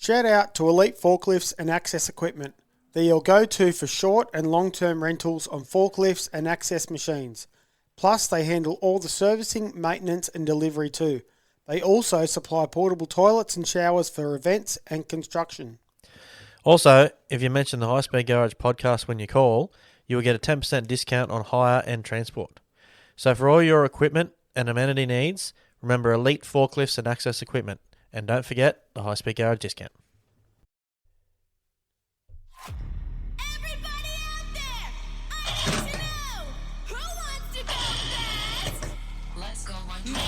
Shout out to Elite Forklifts and Access Equipment. They're your go-to for short and long-term rentals on forklifts and access machines. Plus, they handle all the servicing, maintenance and delivery too. They also supply portable toilets and showers for events and construction. Also, if you mention the High Speed Garage podcast when you call, you will get a 10% discount on hire and transport. So for all your equipment and amenity needs, remember Elite Forklifts and Access Equipment. And don't forget the High Speed Garage discount. Everybody out there, I want to know who wants to go fast? Let's go one more.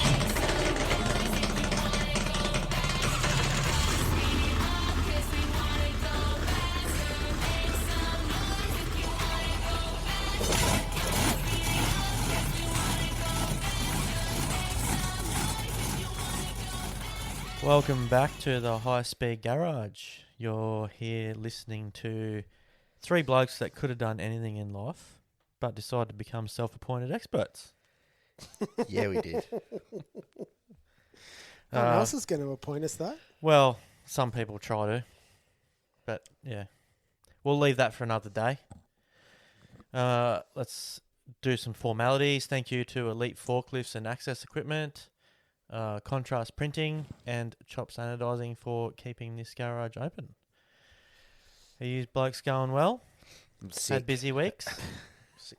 Welcome back to the High Speed Garage. You're here listening to three blokes that could have done anything in life, but decided to become self-appointed experts. Yeah, we did. No one else is going to appoint us though. Well, some people try to, but yeah, we'll leave that for another day. Let's do some formalities. Thank you to Elite Forklifts and Access Equipment, Contrast Printing, and Chop Sanitizing for keeping this garage open. Are you blokes going well? I'm sick. Had busy weeks?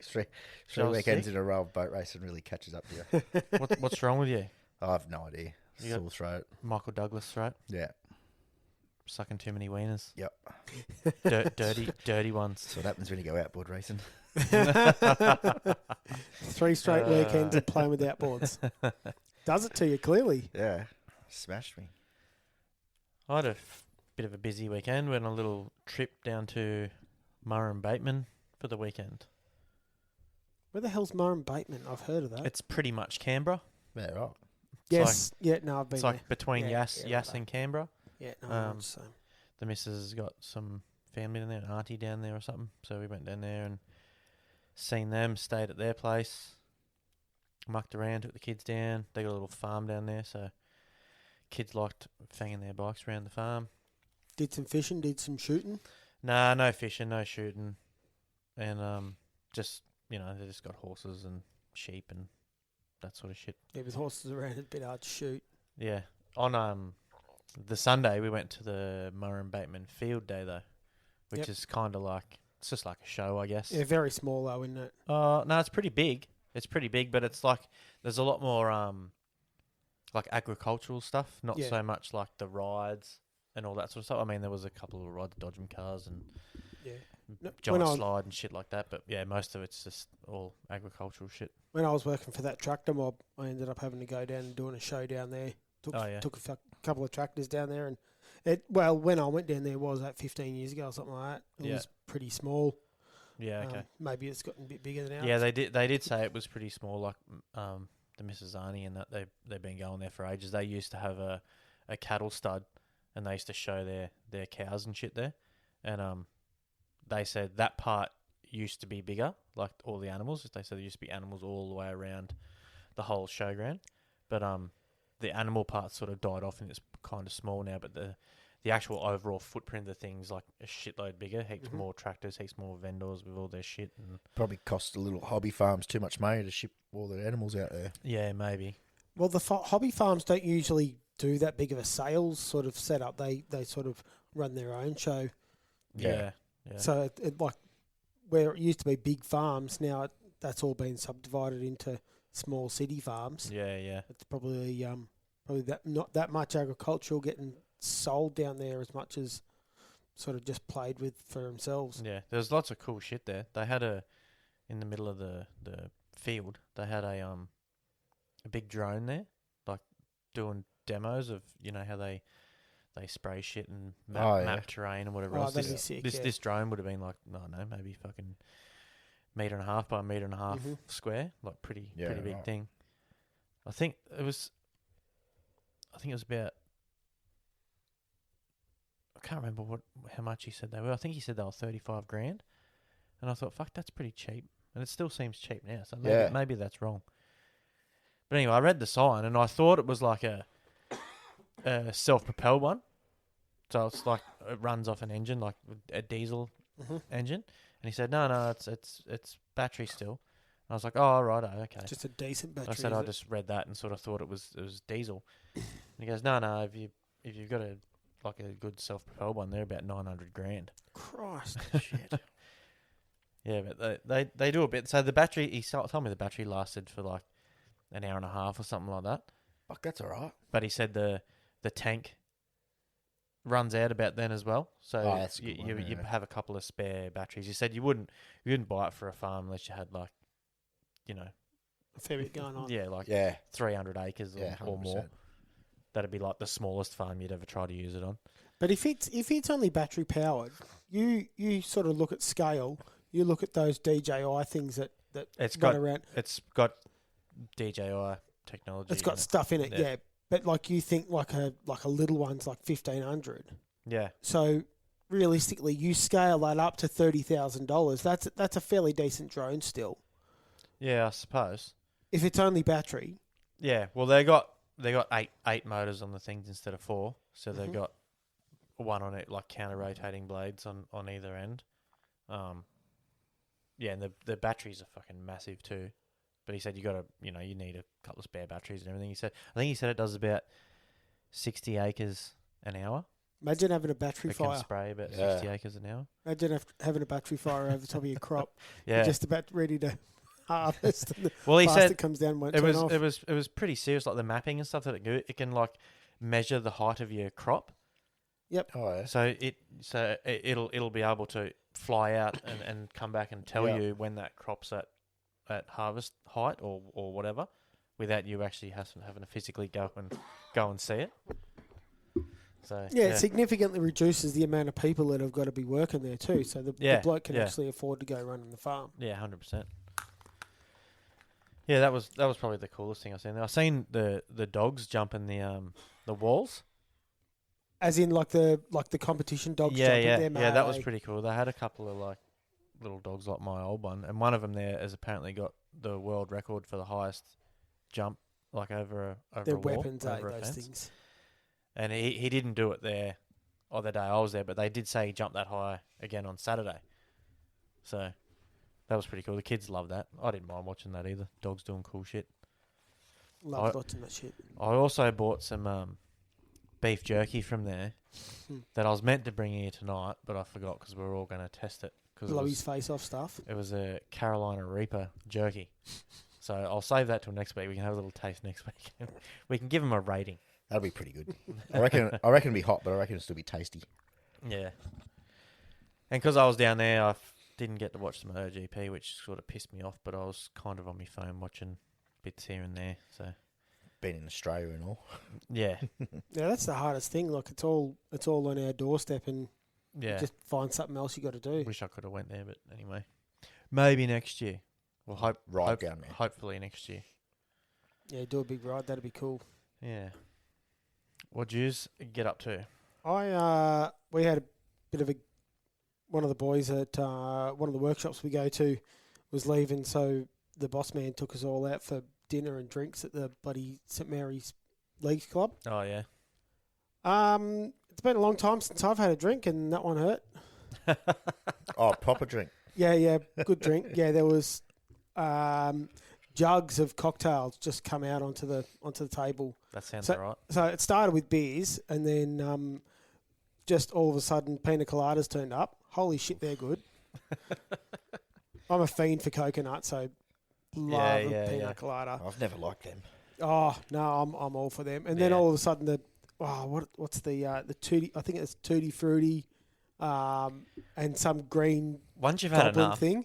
Three Joel's weekends sick? in a row of boat racing really catches up to you. What's wrong with you? I have no idea. You got- Sore throat. Michael Douglas throat? Yeah. Sucking too many wieners? Yep. Dirty ones. That's what happens when you go outboard racing. 3 straight weekends of playing with outboards. Does it to you, clearly. Yeah. Smashed me. I had a bit of a busy weekend. Went on a little trip down to Murray and Bateman for the weekend. Where the hell's Murray Bateman? I've heard of that. It's pretty much Canberra. Yeah, right. Yes. Yeah, no, I've been It's there. like between Yeah, Yass right. and Canberra. Yeah, no, I'm the same. The missus has got some family down there, an auntie down there or something. So we went down there and seen them, stayed at their place, mucked around, took the kids down. They got a little farm down there, so kids liked fanging their bikes around the farm. Did some fishing, did some shooting. Nah, no fishing, no shooting. And just, they just got horses and sheep and that sort of shit. Yeah, with horses around, it's a bit hard to shoot. Yeah. On the Sunday, we went to the Murray and Bateman Field Day, though, which is kind of like, it's just like a show, I guess. Yeah, very small though, isn't it? No, it's pretty big. It's pretty big, but it's like, there's a lot more, like agricultural stuff, not Yeah. so much like the rides and all that sort of stuff. I mean, there was a couple of ride the Dodgem cars and Yeah. No, giant when I- slide and shit like that, but yeah, most of it's just all agricultural shit. When I was working for that tractor mob, I ended up having to go down and doing a show down there. Took a couple of tractors down there, and when I went down there, was that 15 years ago or something like that. It was pretty small. Yeah, okay. Maybe it's gotten a bit bigger now. Yeah, they did say it was pretty small, like the Mrs. Arnie and that they've been going there for ages. They used to have a cattle stud, and they used to show their cows and shit there, and they said that part used to be bigger, like all the animals. They said there used to be animals all the way around the whole showground, but the animal part sort of died off and it's kind of small now. But the actual overall footprint of the thing's like a shitload bigger. Heaps more tractors, heaps more vendors with all their shit. And Probably cost the little hobby farms too much money to ship all the animals out there. yeah, maybe. Well, the hobby farms don't usually do that big of a sales sort of setup. They sort of run their own show. Yeah. So it like where it used to be big farms, now that's all been subdivided into small city farms. Yeah. It's probably that not that much agricultural getting sold down there as much as sort of just played with for themselves. Yeah, there's lots of cool shit there. They had in the middle of the field, they had a big drone there, like doing demos of how they spray shit and map terrain and whatever else. That'd be sick, This drone would have been like, I don't know, maybe fucking 1.5 by 1.5 square, like pretty big thing. I think it was about, I can't remember how much he said they were. I think he said they were 35 grand, and I thought, fuck, that's pretty cheap, and it still seems cheap now. So maybe that's wrong. But anyway, I read the sign and I thought it was like a self-propelled one. So it's like it runs off an engine, like a diesel engine. And he said, no, it's battery still. And I was like, oh, right, okay. Just a decent battery. I said is I it? just read that and sort of thought it was diesel. And he goes, no, if you've got a good self-propelled one, they're about $900,000. Christ. Shit. Yeah, but they do a bit. So the battery, he told me the battery lasted for like an hour and a half or something like that. Fuck, that's all right. But he said the tank runs out about then as well. So that's a good you one, yeah. have a couple of spare batteries. He said you wouldn't buy it for a farm unless you had like, A fair bit going on. yeah, like Yeah. 300 acres Yeah, or more. 100%. That'd be like the smallest farm you'd ever try to use it on. But if it's only battery powered, you sort of look at scale. You look at those DJI things that It's run got around. it's got DJI technology. It's got in it. stuff in it, Yeah. yeah. But like you think like a little one's like 1,500. Yeah, So realistically, you scale that up to $30,000. That's a fairly decent drone still. yeah, I suppose. If it's only battery, Yeah, well they got eight motors on the things instead of 4, so they've Mhm. got one on it like counter rotating blades on either end. Yeah, and the batteries are fucking massive too. But he said you need a couple of spare batteries and everything. I think he said it does about 60 acres an hour. imagine having a battery It can fire. spray about Yeah. 60 acres an hour. Imagine having a battery fire over the top of your crop. Yeah. You're just about ready to harvest. And the Well, he blast said it comes down, won't it turn was off. it was pretty serious, like the mapping and stuff that it can like measure the height of your crop. Oh, yeah. So it'll be able to fly out and come back and tell Yeah. you when that crop's at harvest height or whatever, without you actually having to physically go and see it. So Yeah, it significantly reduces the amount of people that have got to be working there too. So the bloke can yeah. actually afford to go running the farm. yeah, 100%. Yeah, that was probably the coolest thing I've seen. I've seen the dogs jumping the walls. As in, like the competition dogs. Yeah, jumping. yeah, that was pretty cool. They had a couple of like little dogs like my old one, and one of them there has apparently got the world record for the highest jump, like over They're a wall, weapons, over a those fence. things. And he didn't do it there, or the day I was there, but they did say he jumped that high again on Saturday. So that was pretty cool. The kids love that. I didn't mind watching that either. Dogs doing cool shit. Love lots of that shit. I also bought some beef jerky from there that I was meant to bring here tonight, but I forgot because we were all going to test it. Blow his face off stuff. It was a Carolina Reaper jerky. So I'll save that till next week. We can have a little taste next week. We can give them a rating. That'll be pretty good. I reckon it'll be hot, but I reckon it'll still be tasty. Yeah. And because I was down there, I didn't get to watch the MotoGP, which sort of pissed me off, but I was kind of on my phone watching bits here and there. So Been in Australia and all. yeah, Yeah, that's the hardest thing. Like it's all on our doorstep, and yeah. just find something else you got to do. Wish I could have went there, but anyway, maybe next year. Well, Down there. hopefully next year. Yeah, do a big ride. That'd be cool. Yeah. What do you get up to? We had a bit of one of the boys at one of the workshops we go to was leaving, so the boss man took us all out for dinner and drinks at the bloody St Mary's Leagues Club. Oh yeah. It's been a long time since I've had a drink, and that one hurt. Oh, proper drink. Yeah, good drink. Yeah, there was jugs of cocktails just come out onto the table. That sounds So- alright. So it started with beers, and then just all of a sudden, pina coladas turned up. Holy shit, they're good. I'm a fiend for coconut, so love a pina yeah. colada. I've never liked them. Oh no, I'm all for them. And then Yeah. all of a sudden, what's the tutti? I think it's tutti frutti, and some green. Once you've had goblin enough, thing.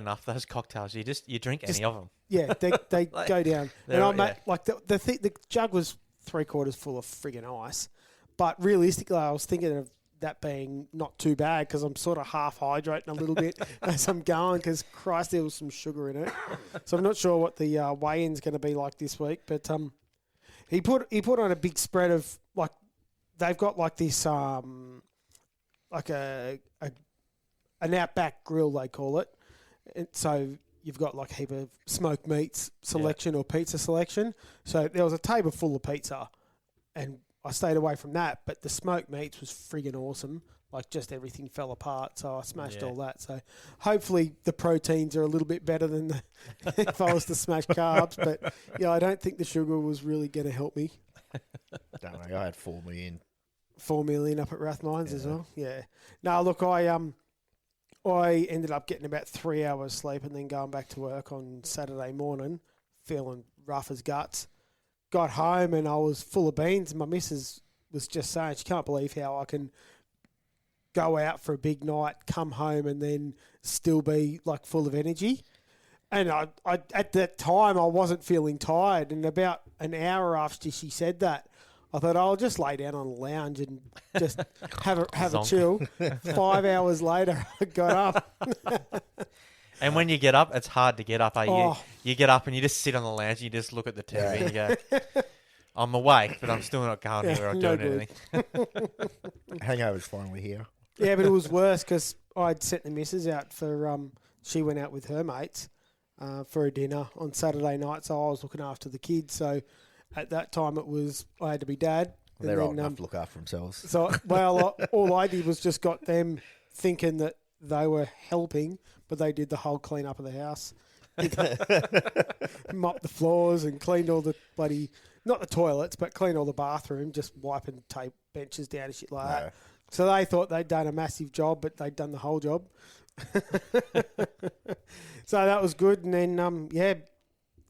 of those cocktails, you drink Just- any of them. Yeah, they Like, go down. they're And all- I'm like the jug was 3/4 full of friggin' ice, but realistically, I was thinking of that being not too bad because I'm sort of half hydrating a little bit as I'm going because Christ, there was some sugar in it. So I'm not sure what the weigh-in's going to be like this week, but he put on a big spread of like they've got like this like an outback grill they call it, and so you've got like a heap of smoked meats selection or pizza selection. So there was a table full of pizza, and I stayed away from that. But the smoked meats was friggin' awesome. Like, just everything fell apart, so I smashed all that. So hopefully the proteins are a little bit better than if I was to smash carbs. But, yeah, I don't think the sugar was really going to help me. Don't know. I had 4 million. 4 million up at Rathmines as well. Yeah. No, look, I ended up getting about 3 hours sleep and then going back to work on Saturday morning, feeling rough as guts. Got home and I was full of beans. My missus was just saying she can't believe how I can go out for a big night, come home and then still be like full of energy. And I at that time I wasn't feeling tired, and about an hour after she said that, I thought I'll just lay down on the lounge and just have a chill. 5 hours later, I got up. And when you get up, it's hard to get up. Oh. You get up and you just sit on the lounge and you just look at the TV and you go, I'm awake, but I'm still not going anywhere or no doing good. anything. Hangover's finally here. Yeah, but it was worse because I'd sent the missus out for she went out with her mates for a dinner on Saturday night, so I was looking after the kids. So at that time, I had to be dad. They're old enough to look after themselves. So, all I did was just got them thinking that they were helping, but they did the whole clean up of the house. Mopped the floors and cleaned all the bloody, not the toilets, but cleaned all the bathroom, just wiping tape benches down and shit like that. So they thought they'd done a massive job, but they'd done the whole job. So that was good. And then,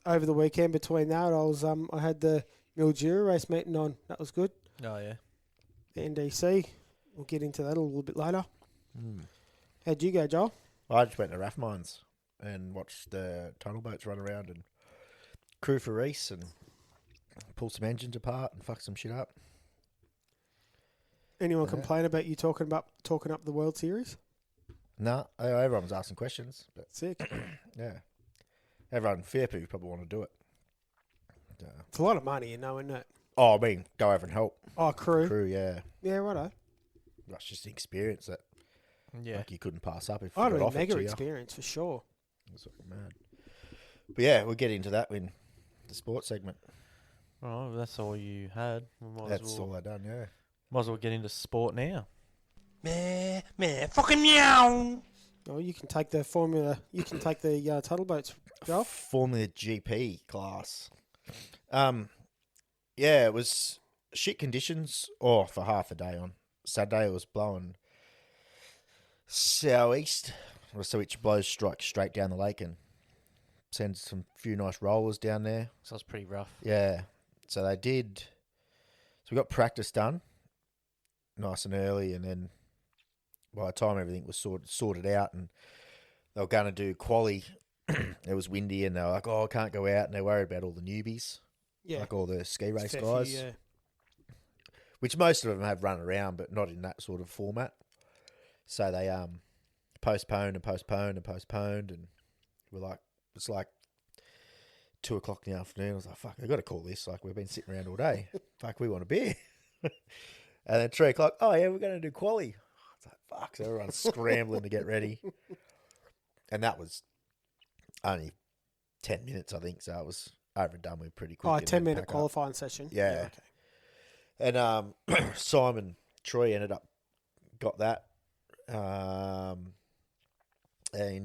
over the weekend between that, I had the Mildura race meeting on. That was good. Oh, yeah. The NDC. We'll get into that a little bit later. How'd you go, Joel? I just went to Rathmines and watched the tunnel boats run around and crew for Reese and pull some engines apart and fuck some shit up. Anyone complain about you talking up the World Series? No, everyone was asking questions. But Sick. yeah. Everyone, fair people probably want to do it. It's a lot of money, isn't it? Oh, I mean, go over and help. Oh, crew. Crew, yeah. Yeah, righto. That's just the experience that Yeah. you couldn't pass up if I'd you have got a offered mega to you. experience for sure. It's fucking mad. But yeah, we'll get into that in the sports segment. Oh, that's all you had. That's all I done, yeah. Might as well get into sport now. Meh, fucking meow. Oh, you can take the Formula. You can take the tuttle boats, Joel. Formula GP class. Yeah, it was shit conditions. For half a day on Saturday. It was blowing southeast, so it blows straight down the lake and sends some few nice rollers down there. So it's pretty rough. Yeah, so they did. So we got practice done nice and early, and then by the time everything was sorted out and they were going to do quali, it was windy and they were like, I can't go out, and they're worried about all the newbies, like all the ski race guys, which most of them have run around, but not in that sort of format. So they postponed, and we're like, it's like 2 o'clock in the afternoon. I was like, fuck, I got to call this. Like, we've been sitting around all day. Fuck, we want a beer. And then 3 o'clock, oh yeah, we're going to do quali. It's like, fuck, so everyone's scrambling to get ready. And that was only 10 minutes, I think, so it was over and done with pretty quick. Oh, 10-minute qualifying session. Yeah. Okay. And Simon Troy got that. And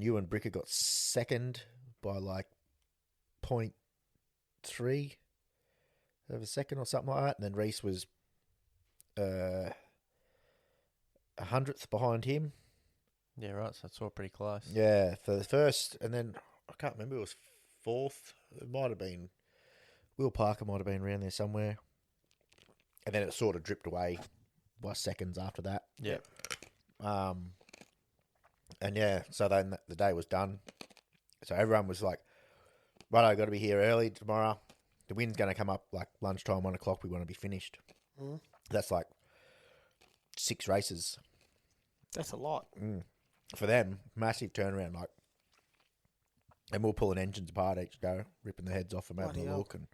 Ewan Bricker got second by like 0.3 of a second or something like that. And then Reese was 100th behind him. Yeah, right. So it's all pretty close. Yeah, for the first, and then I can't remember, it was fourth. It might have been Will Parker, might have been around there somewhere. And then it sort of dripped away by seconds after that. Yeah. And yeah, so then the day was done. So everyone was like, right, I got to be here early tomorrow. The wind's going to come up like lunchtime, 1 o'clock. We want to be finished. That's like 6 races. That's a lot. For them, massive turnaround. Like, and we'll pulling engines apart each go, ripping the heads off them, having a look, and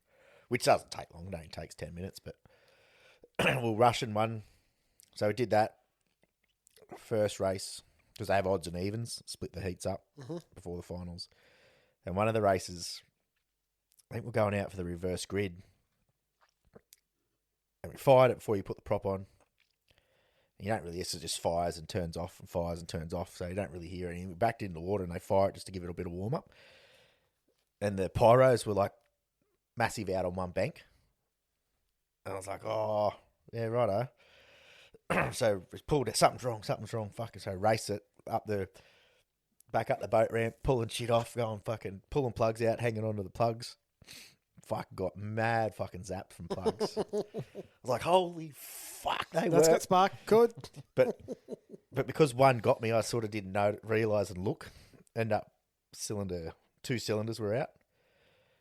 which doesn't take long. It only takes 10 minutes, but we'll rush in one. So we did that first race because they have odds and evens, split the heats up before the finals. And one of the races, I think we're going out for the reverse grid. And we fired it before you put the prop on. And you don't really, it just fires and turns off and fires and turns off, so you don't really hear anything. We backed into the water and they fire it just to give it a bit of warm up. And the pyros were like massive out on one bank. And I was like, oh, yeah, righto. So we pulled it, something's wrong, fucking. So race it back up the boat ramp, pulling shit off, going fucking, pulling plugs out, hanging onto the plugs. Fucking got mad fucking zapped from plugs. I was like, holy fuck, they That's work. got spark. Good. But because one got me, I sort of didn't realise and look. End up two cylinders were out.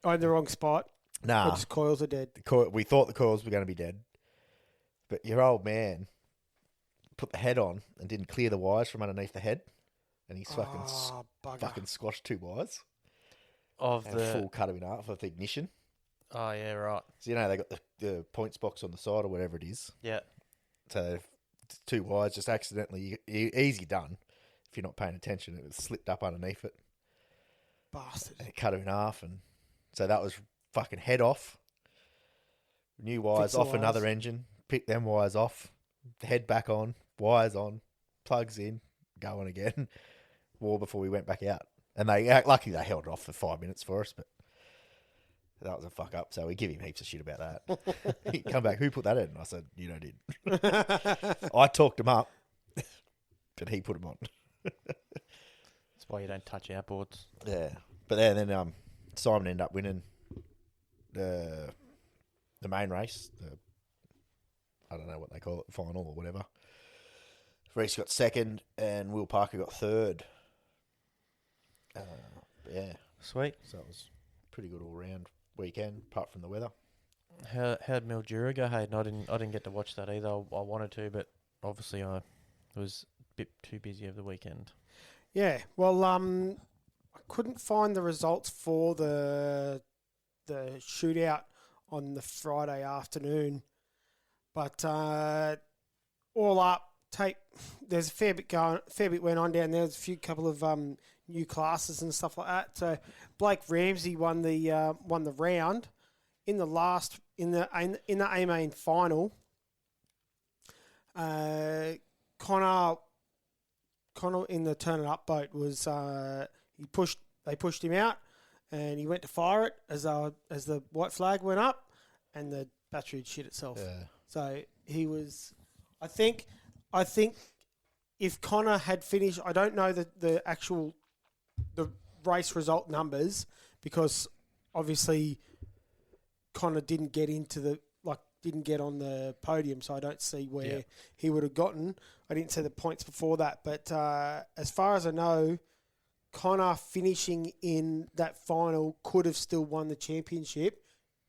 Oh, in the wrong spot. Nah. Or just coils are dead. We thought the coils were going to be dead. But your old man put the head on and didn't clear the wires from underneath the head. And he's fucking squashed two wires. Of And full cut him in half of the ignition. Oh, yeah, right. So, they got the points box on the side or whatever it is. Yeah. So, two wires just accidentally, easy done. If you're not paying attention, it was slipped up underneath it. Bastard. And it cut him in half. And so that was fucking head off. New wires off wires. Another engine. Pick them wires off. Head back on. Wires on. Plugs in. Going again. War before we went back out. And luckily they held it off for 5 minutes for us, but that was a fuck up. So we give him heaps of shit about that. He come back, who put that in? I said, you know, did. I talked him up, but he put him on. That's why you don't touch outboards. Yeah. But then Simon ended up winning the main race. I don't know what they call it, final or whatever. Reese got second and Will Parker got third. Yeah. Sweet. So it was pretty good all round weekend, apart from the weather. How'd Mildura go, Hayden? I didn't get to watch that either. I wanted to, but obviously I was a bit too busy over the weekend. Yeah. Well, I couldn't find the results for the shootout on the Friday afternoon, but all up, there's a fair bit went on down there. There's a couple of new classes and stuff like that. So Blake Ramsey won the round in the A main final. Connor in the turn it up boat was they pushed him out and he went to fire it as the white flag went up and the battery had shit itself. Yeah. So he was, I think if Connor had finished, I don't know the race result numbers because obviously Connor didn't get on the podium, so I don't see where he would have gotten. I didn't see the points before that, but as far as I know, Connor finishing in that final could have still won the championship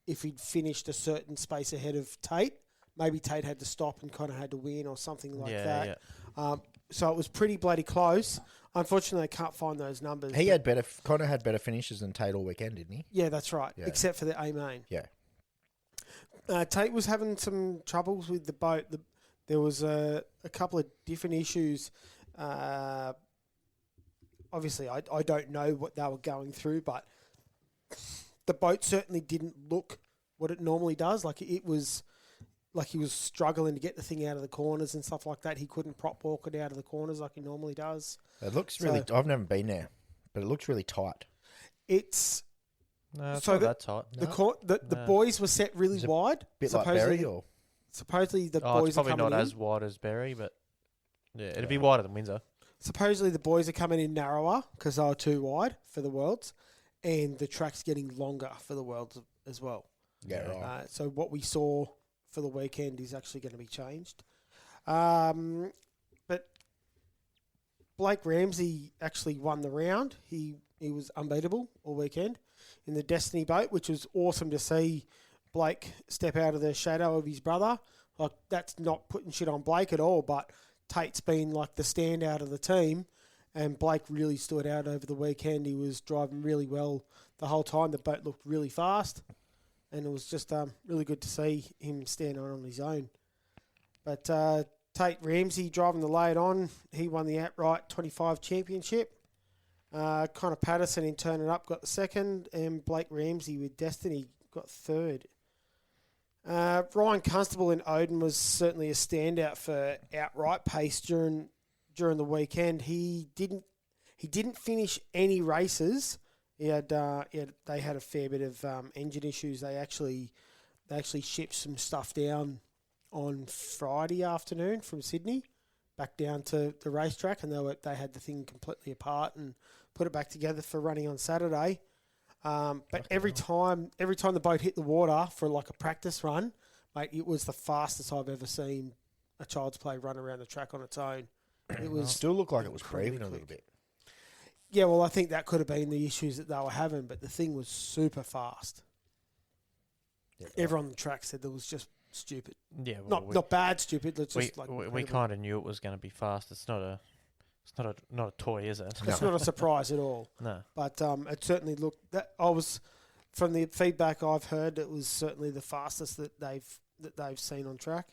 if he'd finished a certain space ahead of Tate. Maybe Tate had to stop and Connor had to win or something like that. Yeah. So it was pretty bloody close. Unfortunately, I can't find those numbers. Connor had better finishes than Tate all weekend, didn't he? Yeah, that's right. Yeah. Except for the A main. Yeah. Tate was having some troubles with the boat. There was a couple of different issues. Obviously, I don't know what they were going through, but the boat certainly didn't look what it normally does. Like it was, like he was struggling to get the thing out of the corners and stuff like that. He couldn't prop walk it out of the corners like he normally does. It looks really. I've never been there, but it looks really tight. It's No, it's so not the- that tight. the No. boys were set really Is it wide. Bit like Barry, or Supposedly the Oh, boys it's probably are coming not in. as wide as Berry, but yeah, it'd be wider than Windsor. Supposedly the boys are coming in narrower because they were too wide for the Worlds, and the track's getting longer for the Worlds as well. yeah, right. So what we saw for the weekend is actually going to be changed. But Blake Ramsey actually won the round. He was unbeatable all weekend in the Destiny boat, which was awesome to see Blake step out of the shadow of his brother. Like, that's not putting shit on Blake at all, but Tate's been like the standout of the team, and Blake really stood out over the weekend. He was driving really well the whole time. The boat looked really fast, and it was just really good to see him stand on his own. But Tate Ramsey driving the late on, he won the outright 25 championship. Connor Patterson in turning up got the second, and Blake Ramsey with Destiny got third. Ryan Constable in Oden was certainly a standout for outright pace during the weekend. He didn't finish any races. They had a fair bit of engine issues. They actually shipped some stuff down on Friday afternoon from Sydney back down to the racetrack, and they had the thing completely apart and put it back together for running on Saturday. But every time the boat hit the water for like a practice run, mate, it was the fastest I've ever seen a child's play run around the track on its own. It was Still looked like it was incredibly breathing a little quick. bit. Yeah, well, I think that could have been the issues that they were having, but the thing was super fast. Yeah, Everyone on the track said it was just stupid. Yeah, well, Not bad stupid. It's we just like we incredible. kind of knew it was going to be fast. It's not a toy, is it? It's not a surprise at all. No. But it certainly looked that from the feedback I've heard, it was certainly the fastest that they've seen on track.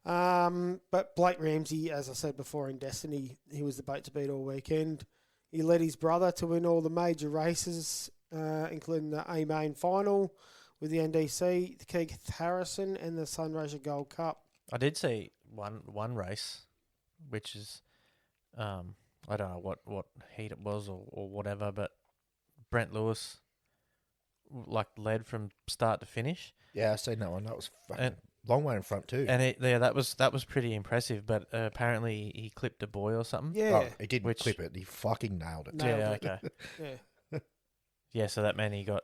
But Blake Ramsey, as I said before in Destiny, he was the boat to beat all weekend. He led his brother to win all the major races, including the A Main final with the NDC, the Keith Harrison, and the Sunraysia Gold Cup. I did see one race, which is, I don't know what heat it was or whatever, but Brent Lewis led from start to finish, Yeah, I seen that one. That was fucking And- long way in front too. and that was pretty impressive. But apparently he clipped a buoy or something. Yeah, Oh, he didn't Which- clip it. He fucking nailed it. No. Yeah. Nailed Okay. yeah. Yeah. So that meant he got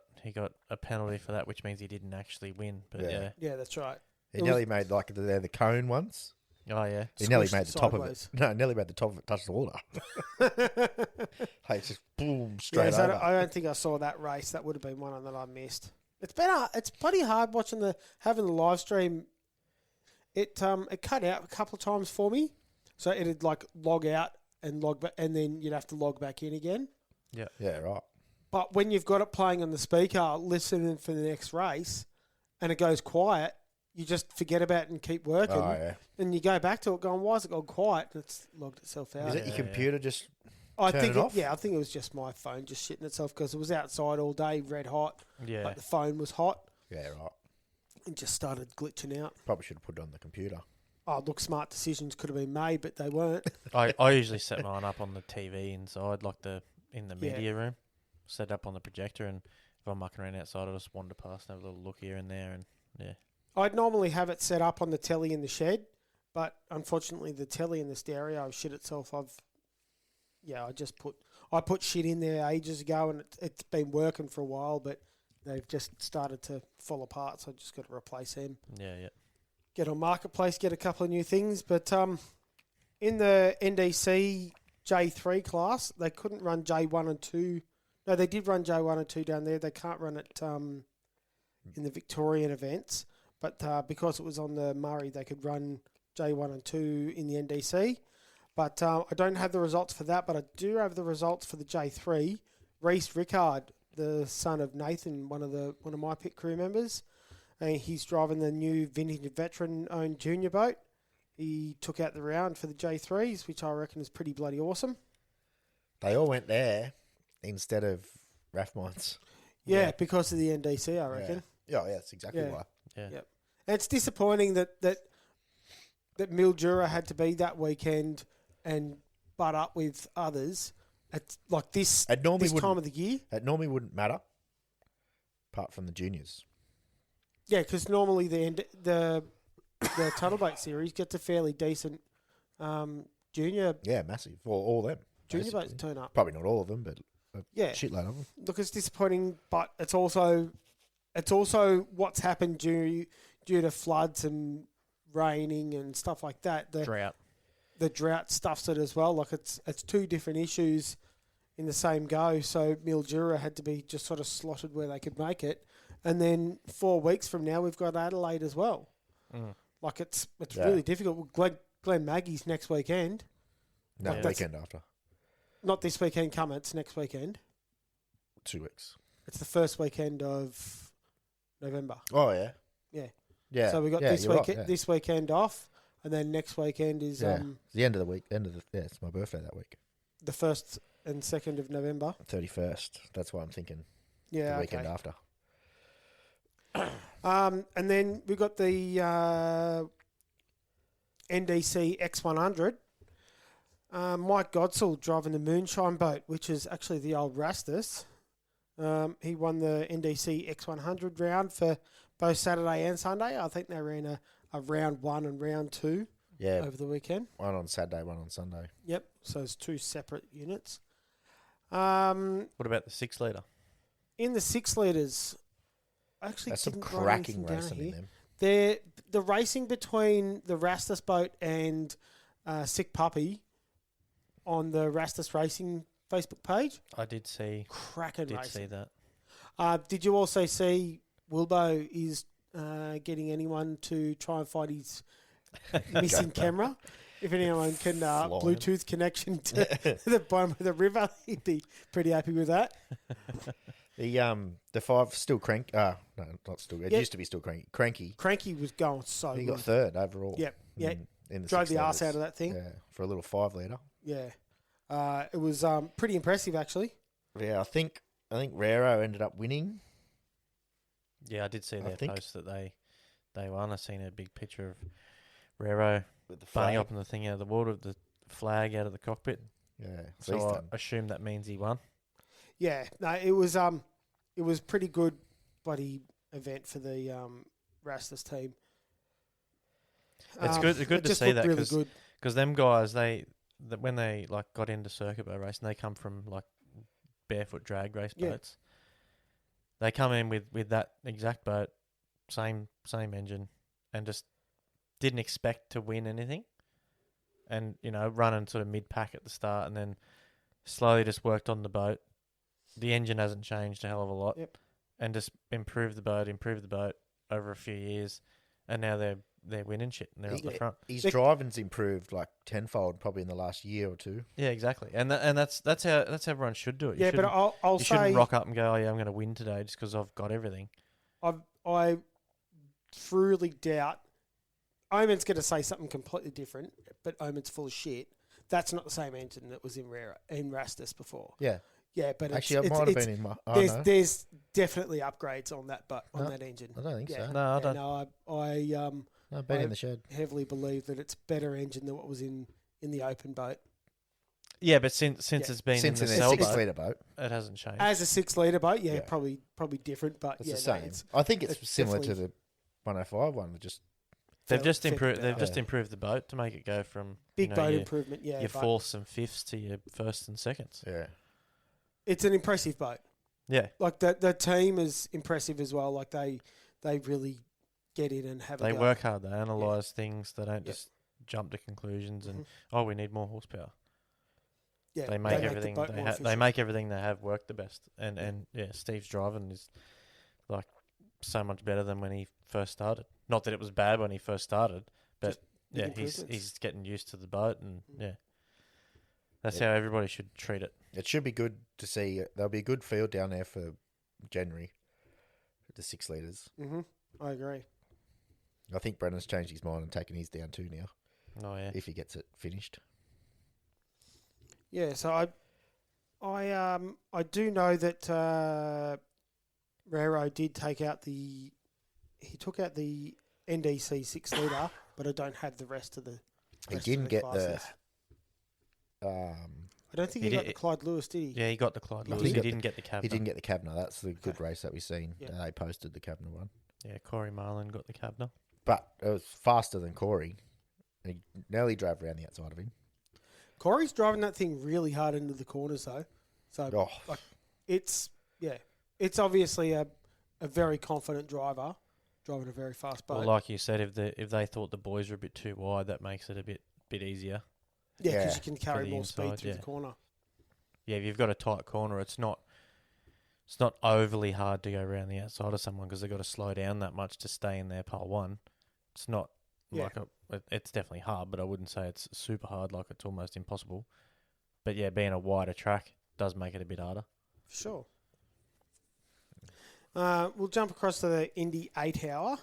a penalty for that, which means he didn't actually win. But Yeah. yeah. Yeah, that's right. He It nearly made like the cone once. Oh yeah. He nearly Squished made the top sideways. of it. No, nearly made the top of it touch the water. Like just boom Yeah, straight so over. I don't think I saw that race. That would have been one that I missed. It's bloody hard watching having the live stream. It cut out a couple of times for me, so it'd like log out and log back, and then you'd have to log back in again. Yeah, right. But when you've got it playing on the speaker, listening for the next race, and it goes quiet, you just forget about it and keep working. Oh yeah. And you go back to it, going, "Why has it gone quiet?" And it's logged itself out. Is it your Yeah, computer just? I turn think it off? I think it was just my phone just shitting itself because it was outside all day, red hot. Yeah. Like the phone was hot Yeah, right. and just started glitching out. Probably should have put it on the computer. Oh, look, smart decisions could have been made, but they weren't. I usually set mine up on the TV inside, in the Yeah. media room, set up on the projector, and if I'm mucking around outside, I just wander past and have a little look here and there, and yeah. I'd normally have it set up on the telly in the shed, but unfortunately the telly in the stereo shit itself. I put shit in there ages ago, and it's been working for a while, but they've just started to fall apart, so I just got to replace them. Yeah. Get on Marketplace, get a couple of new things. But in the NDC J3 class, they couldn't run J1 and 2. No, they did run J1 and 2 down there. They can't run it in the Victorian events. But because it was on the Murray, they could run J1 and 2 in the NDC. But I don't have the results for that, but I do have the results for the J3. Reese Rickard, the son of Nathan, one of my pit crew members, and he's driving the new vintage veteran-owned junior boat. He took out the round for the J3s, which I reckon is pretty bloody awesome. They all went there instead of Rathmines. Yeah, because of the NDC, I reckon. Yeah, that's exactly Yeah. why. Yeah. Yep. And it's disappointing that Mildura had to be that weekend and butt up with others at like this It normally this time wouldn't. of the year. It normally wouldn't matter, apart from the juniors. Yeah, because normally the Tunnel Boat Series gets a fairly decent junior Yeah, massive. Well, all them. boats basically. turn up. Probably not all of them, but a Yeah. shitload of them. Look, it's disappointing, but it's also what's happened due to floods and raining and stuff like that. Drought. The drought stuffs it as well. Like it's two different issues in the same go. So Mildura had to be just sort of slotted where they could make it, and then 4 weeks from now we've got Adelaide as well. Mm. Like it's Yeah. really difficult. Glen Maggie's next weekend, No, Yeah. weekend after. not this weekend coming. It's next weekend. 2 weeks. It's the first weekend of November. Oh, yeah. Yeah. Yeah. So we got yeah, this you're right, weekend yeah. this weekend off, and then next weekend is Yeah. It's the end of the week. Yeah, it's my birthday that week. the 1st and 2nd of November. 31st. That's why I'm thinking Yeah, the weekend okay. after. And then we got the NDC X100. Mike Godsall driving the Moonshine boat, which is actually the old Rastus. He won the NDC X100 round for both Saturday and Sunday. I think they ran a round 1 and round 2 over the weekend. One on Saturday, one on Sunday. Yep, so it's 2 separate units. What about the 6 litre? In the 6 litres, actually That's some didn't write cracking anything down racing in here. them. The racing between the Rastus boat and Sick Puppy on the Rastus Racing Facebook page, I did see. cracking Did racing. see that. Did you also see Wilbo is getting anyone to try and find his missing camera? If anyone can Flying. Bluetooth connection to the bottom of the river, he'd be pretty happy with that. The 5 still crank. No, not still. It Yep. used to be still cranky. Cranky. Cranky was going so He good. got 3rd overall. Yep, yep. In the Drove 6 the arse litres. out of that thing. Yeah, for a little 5 litre. Yeah. It was pretty impressive, actually. Yeah, I think Raro ended up winning. Yeah, I did see I their think- post that they won. I seen a big picture of Rero With the bunny flag. up in the thing out of the water, the flag out of the cockpit. Yeah, So he's I done. assume that means he won. Yeah. No, it was pretty good bloody event for the Rastus team. It's good it to just see looked that really good. because them guys when they like got into circuit boat racing, they come from like barefoot drag race Yeah. boats. They come in with that exact boat, same engine, and just didn't expect to win anything, and running sort of mid pack at the start, and then slowly just worked on the boat. The engine hasn't changed a hell of a lot, Yep. and just improved the boat over a few years, and now they're winning shit and they're up the front. His They- driving's improved like tenfold probably in the last year or two. Yeah, exactly, and that's how everyone should do it. You Yeah, but shouldn't- I'll you shouldn't say rock up and go, oh yeah, I'm going to win today just because I've got everything. I truly doubt Omen's going to say something completely different, but Omen's full of shit. That's not the same engine that was in Rastus before. Yeah, Yeah, but actually, it it's, might have it's, been in my. Oh, there's no, there's definitely upgrades on that, but on No, that engine. I don't think Yeah. so. No, I Yeah, don't. no, I No, been in the shed. heavily believe that it's better engine than what was in the open boat. Yeah, but since Yeah. it's been Since in in the a cell 6 boat, litre boat, it hasn't changed. As a 6 litre boat, Yeah. probably different, but it's yeah, the no, same. it's I think it's it's similar to definitely- the 105 one. Just They've felt- just felt improved. better. They've just Yeah. improved the boat to make it go from Big boat your, improvement, yeah. your but fourths and fifths to your firsts and seconds. yeah. it's an impressive boat. Yeah, Like the team is impressive as well. Like they really get in and have a they go. work hard. They analyze things. They don't Yeah. just jump to conclusions and Mhm. we need more horsepower. Yeah, They make the everything boat they more they efficient. make everything they have work the best. And yeah, Steve's driving is like so much better than when he first started. Not that it was bad when he first started, but Just big yeah, improvements. he's getting used to the boat and yeah. That's Yeah. how everybody should treat it. It should be good to see. There'll be a good field down there for January. The 6 litres. I agree. I think Brennan's changed his mind and taken his down too now. Oh yeah. If he gets it finished. Yeah, so I do know that Raro did take out the NDC 6 litre, but I don't have the rest of the. He rest of didn't get classes. I don't think He he got did- the Clyde Lewis, did he? Yeah, he got the Clyde He Lewis. did He get didn't get the cab. He didn't get the Cabner. That's the good Okay. race that we've seen. Yeah. They posted the Cabner one. Yeah, Corey Marlin got the cabner. But it was faster than Corey. He nearly drove around the outside of him. Corey's driving that thing really hard into the corners though, so Oh, like, it's obviously a very confident driver driving a very fast boat. Well, like you said, if they thought the boys were a bit too wide, that makes it a bit easier. yeah, because yeah, you can carry the more speed inside, through yeah. the corner. Yeah, if you've got a tight corner, it's not overly hard to go around the outside of someone because they've got to slow down that much to stay in their pole one. It's not Yeah. it's definitely hard, but I wouldn't say it's super hard. Like it's almost impossible. But yeah, being a wider track does make it a bit harder. For sure. We'll jump across to the Indy 8 hour.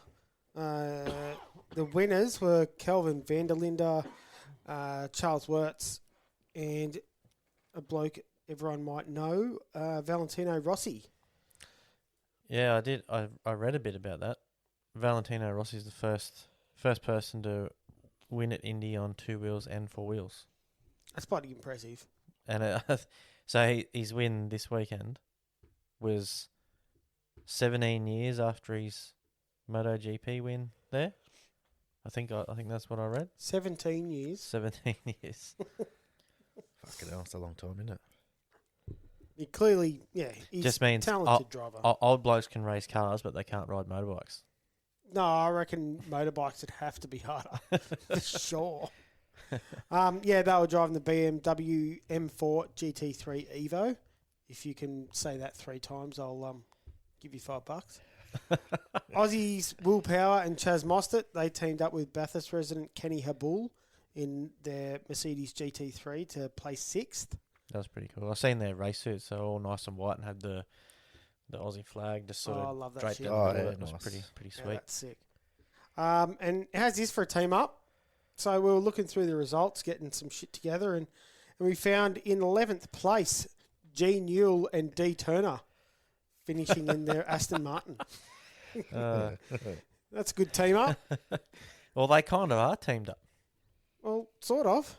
The winners were Kelvin Vanderlinde, Charles Wirtz, and a bloke everyone might know, Valentino Rossi. Yeah, I did. I read a bit about that. Valentino Rossi is the first person to win at Indy on 2 wheels and 4 wheels. That's bloody impressive. And so his win this weekend was 17 years after his MotoGP win there. I think that's what I read. 17 years. 17 years. Fucking hell, it's a long time, isn't it? He clearly, he's Just means a talented driver. Old blokes can race cars, but they can't ride motorbikes. No, I reckon motorbikes would have to be harder, for sure. They were driving the BMW M4 GT3 Evo. If you can say that 3 times, I'll give you $5. Aussies Will Power and Chaz Mostert, they teamed up with Bathurst resident Kenny Habul in their Mercedes GT3 to place 6th. That was pretty cool. I've seen their race suits, so all nice and white, and had the Aussie flag just sort I of love that draped shit. down the Oh, middle. yeah, It was nice. pretty Yeah, sweet. that's sick. And how's this for a team up? So we were looking through the results, getting some shit together, and we found in 11th place, G. Newell and D. Turner finishing in their Aston Martin. That's a good team up. Well, they kind of are teamed up. Well, sort of.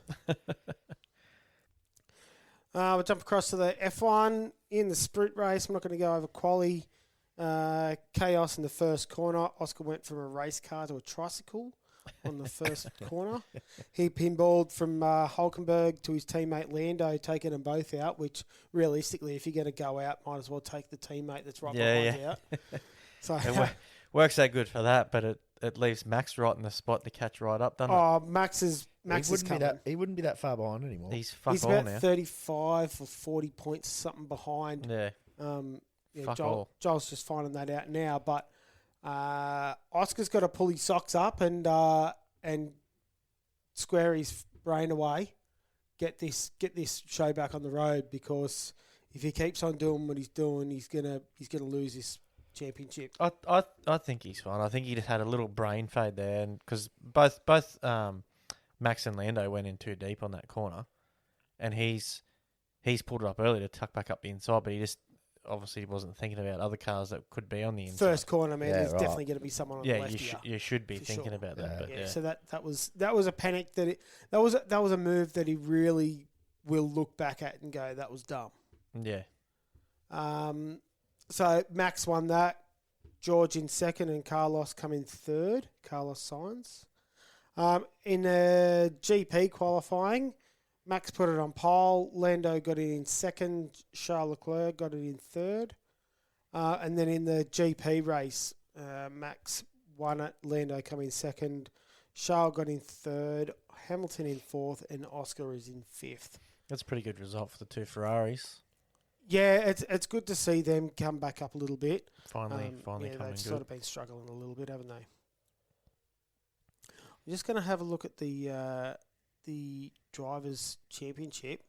We'll jump across to the F1 in the sprint race. I'm not going to go over quali. Chaos in the first corner. Oscar went from a race car to a tricycle on the first corner. He pinballed from Hulkenberg to his teammate Lando, taking them both out, which realistically, if you're going to go out, might as well take the teammate that's right behind you out. So, It works out good for that, but it leaves Max right in the spot to catch right up, doesn't it? Max is coming. He wouldn't be that far behind anymore. He's fuck He's all about now. 35 or 40 points, something behind. Yeah. Fuck all. Joel's just finding that out now, but Oscar's got to pull his socks up and square his brain away. Get this show back on the road, because if he keeps on doing what he's doing, he's gonna lose this championship. I think he's fine. I think he just had a little brain fade there, and because both Max and Lando went in too deep on that corner, and he's pulled it up early to tuck back up the inside, but he just obviously wasn't thinking about other cars that could be on the inside. First corner, man, Yeah, there's right. definitely going to be someone on the Yeah, left here. you should be For thinking sure. about that. But Yeah, yeah, so that was a panic that was a move that he really will look back at and go, that was dumb. yeah. So Max won that, George in second, and Carlos come in third. Carlos Sainz. In the GP qualifying, Max put it on pole. Lando got it in second. Charles Leclerc got it in third. And then in the GP race, Max won it. Lando come in second. Charles got in third. Hamilton in fourth, and Oscar is in fifth. That's a pretty good result for the two Ferraris. Yeah, it's good to see them come back up a little bit. Finally coming they've good. sort of been struggling a little bit, haven't they? I'm just going to have a look at the Drivers' Championship.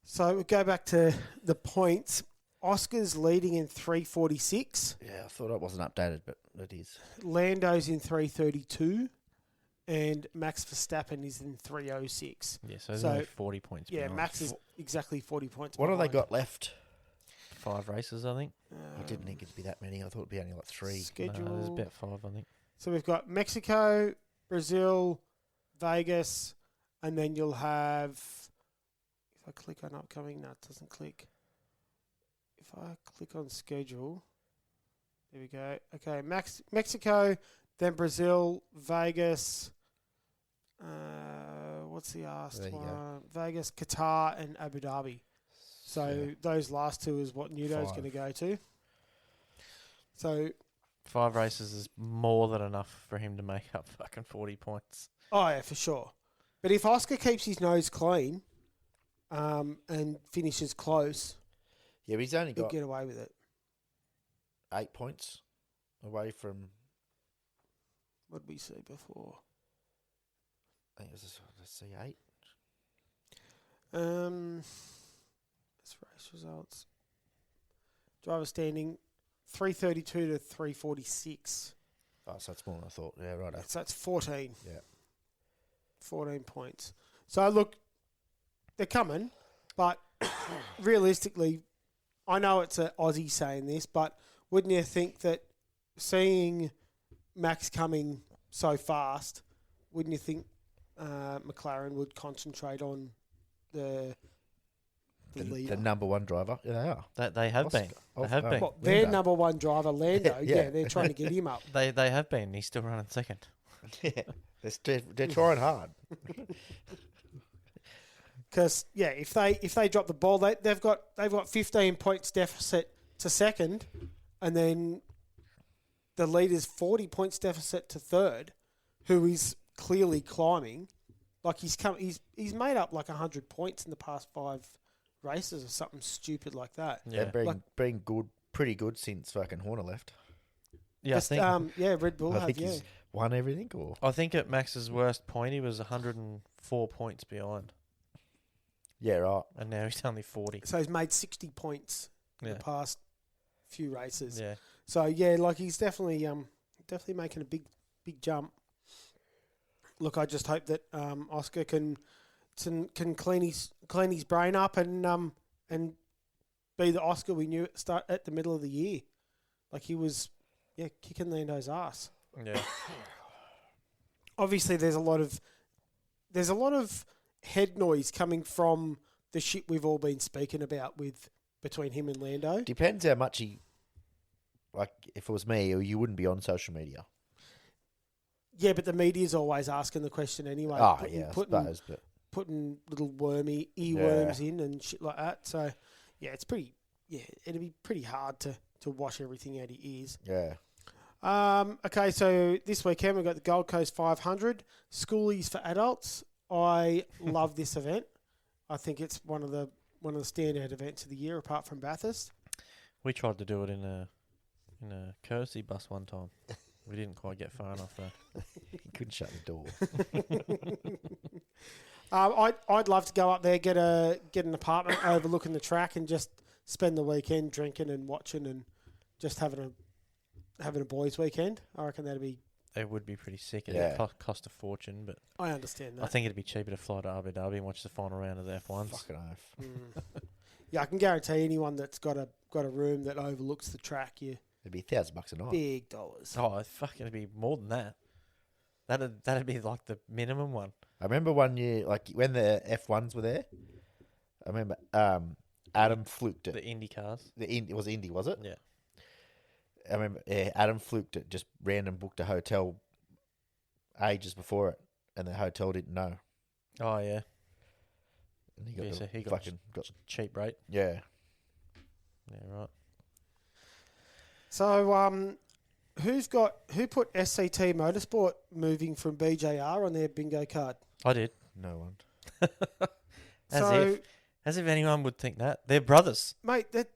So we go back to the points. Oscar's leading in 346. Yeah, I thought it wasn't updated, but it is. Lando's in 332. And Max Verstappen is in 306. Yeah, so there's So, only 40 points. Yeah, behind. Max is exactly 40 points What have they behind. got left? 5 races, I think. I didn't think it'd be that many. I thought it'd be only like 3. Schedule. No, there's about 5, I think. So we've got Mexico, Brazil, Vegas, and then you'll have, if I click on upcoming, no, it doesn't click. If I click on schedule, there we go. Okay, Mexico, then Brazil, Vegas, what's the last There you go. one? Vegas, Qatar, and Abu Dhabi. So Yeah. those last two is what Nudo's 5. going to go to. So 5 races is more than enough for him to make up fucking 40 points. oh, yeah, for sure. But if Oscar keeps his nose clean and finishes close, Yeah, but he's only he'll got get away with it. 8 points away from. What did we see before? I think it was let's see, 8. Let's race results. Driver standing 332 to 346. Oh, so it's more than I thought. Yeah, right. So that's 14. Yeah. 14 points. So look, they're coming, but realistically, I know it's an Aussie saying this, but wouldn't you think that seeing Max coming so fast, wouldn't you think McLaren would concentrate on the leader? The number one driver. Yeah, they are. That they have been. They have been. What, their Lando. number one driver, Lando, Yeah. yeah, they're trying to get him up. They have been. He's still running second. Yeah, they're trying hard. Because if they drop the ball, they've got 15 points deficit to second, and then the leader's 40 points deficit to third, who is clearly climbing. Like he's made up like 100 points in the past 5 races or something stupid like that. Yeah. They've been pretty good since fucking Horner left. Yeah, Just, I think. Red Bull I have, think yeah. he's won everything, or I think at Max's worst point, he was 104 points behind, yeah, right. and now he's only 40. So he's made 60 points in Yeah. the past few races. Yeah. So yeah, like he's definitely making a big jump. Look, I just hope that Oscar can clean his brain up and be the Oscar we knew at the middle of the year. Like he was, kicking Lando's ass. Yeah. Obviously, there's a lot of head noise coming from the shit we've all been speaking about between him and Lando. Depends how much he. Like, if it was me, you wouldn't be on social media. Yeah, but the media's always asking the question anyway. Oh, yeah, I putting, suppose. But putting little earworms in and shit like that. So, yeah, it'd be pretty hard to wash everything out of ears. yeah, Okay, so this weekend we've got the Gold Coast 500, Schoolies for adults. I love this event. I think it's one of the standout events of the year, apart from Bathurst. We tried to do it in a courtesy bus one time. We didn't quite get far enough though. he couldn't shut the door. I'd love to go up there, get an apartment overlooking the track, and just spend the weekend drinking and watching and just having a boys' weekend. I reckon that'd be. It would be pretty sick. Yeah. It'd cost a fortune, but I understand that. I think it'd be cheaper to fly to Abu Dhabi and watch the final round of the F1s. Fucking oath. Yeah, I can guarantee anyone that's got a room that overlooks the track, you It'd be $1,000 a night. big dollars. Oh, fucking, it'd be more than that. That'd be like the minimum one. I remember one year, like when the F1s were there. I remember Adam fluked The it. Indy cars. It was Indy, was it? Yeah. I remember Adam fluked it. Just random booked a hotel ages before it, and the hotel didn't know. Oh yeah. And he got Yeah, the so he got fucking cheap rate. yeah. Yeah, right. So, who put SCT Motorsport moving from BJR on their bingo card? I did. No one. As if anyone would think that. They're brothers. Mate, that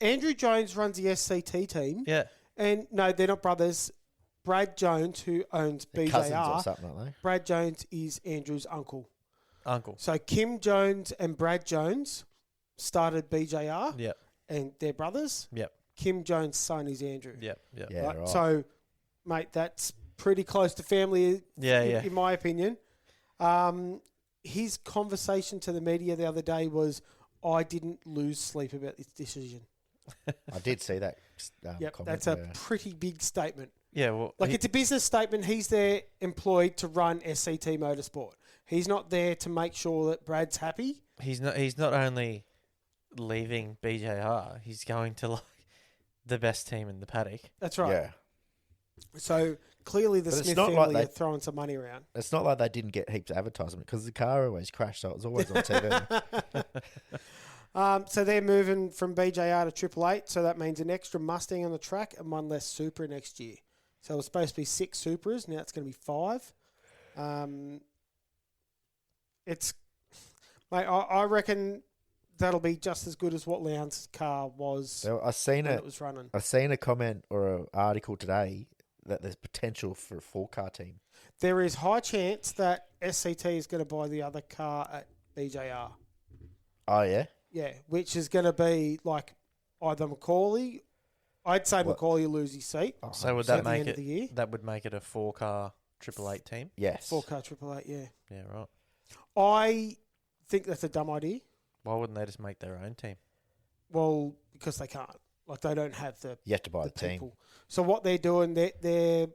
Andrew Jones runs the SCT team, Yeah. and no, they're not brothers. Brad Jones, who owns They're cousins or BJR, something, aren't they? Brad Jones is Andrew's uncle. Uncle. So Kim Jones and Brad Jones started BJR, Yep. and they're brothers. Yep. Kim Jones' son is Andrew. Yep. Yep. Yeah, right. So, mate, that's pretty close to family, Yeah, in my opinion. His conversation to the media the other day was, "I didn't lose sleep about this decision." I did see that. Yep, comment, that's a yeah. pretty big statement. Yeah, well, Like, it's a business statement. He's there employed to run SCT Motorsport. He's not there to make sure that Brad's happy. he's not only leaving BJR, he's going to like the best team in the paddock. That's right. Yeah. So clearly the But it's Smith not like family they- are throwing some money around. It's not like they didn't get heaps of advertisement because the car always crashed, so it was always on TV. So they're moving from BJR to Triple Eight, so that means an extra Mustang on the track and one less Supra next year. So it was supposed to be 6 Supras, now it's going to be 5. I reckon that'll be just as good as what Lowndes' car was So I seen when it. it was running. I seen a comment or an article today that there's potential for a 4-car team. There is high chance that SCT is going to buy the other car at BJR. Oh yeah. Yeah, which is going to be like either Macaulay. I'd say What? Macaulay will lose his seat. Oh, So would 100%. that at the make end of it? the year. That would make it a 4-car Triple Eight team. Yes. 4-car Triple Eight, yeah. Yeah, right. I think that's a dumb idea. Why wouldn't they just make their own team? Well, because they can't. Like, they don't have the You have to buy the team. people. So what they're doing, they're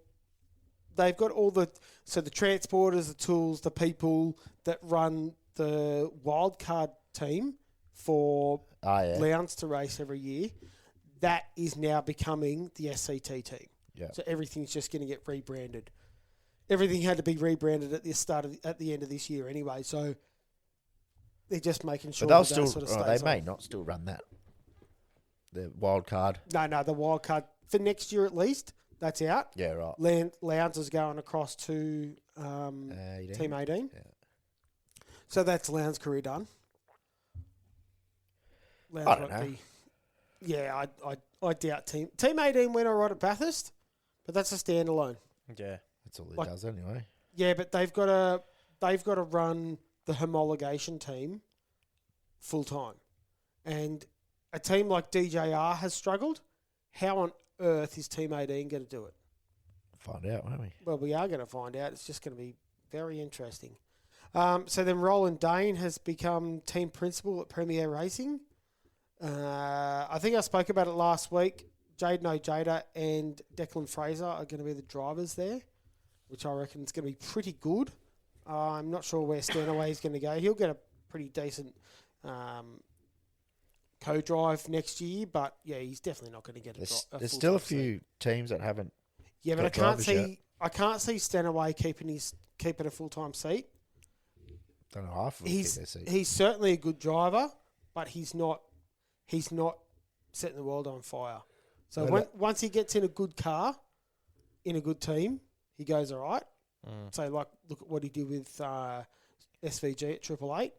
they've got all the transporters, the tools, the people that run the wildcard team for Lowndes to race every year. That is now becoming the SCT team. Yeah. So everything's just going to get rebranded. Everything had to be rebranded at the end of this year anyway. So they're just making sure. But they'll that still. sort of They stays may on. not still run that. The wild card. No, the wild card for next year at least. That's out. Yeah, right. Lowndes is going across to 18. Team 18. Yeah. So that's Lowndes' career done. I don't know. I doubt Team 18 went all right at Bathurst, but that's a standalone. Yeah. That's all it does anyway. Yeah, but they've got to run the homologation team full time, and a team like DJR has struggled. How on earth is Team 18 going to do it? Find out, won't we? Well, we are going to find out. It's just going to be very interesting. So then Roland Dane has become team principal at Premier Racing. I think I spoke about it last week. Jaden Ojeda and Declan Fraser are going to be the drivers there, which I reckon is going to be pretty good. I'm not sure where Stanaway is going to go. He'll get a pretty decent co-drive next year, but yeah, he's definitely not going to get a There's still a few teams that haven't. Yeah, but got I can't see Stanaway keeping a full-time seat. Don't know half of them keep their seat. He's certainly a good driver, but he's not setting the world on fire. So once he gets in a good car, in a good team, he goes all right. So look at what he did with SVG at 888.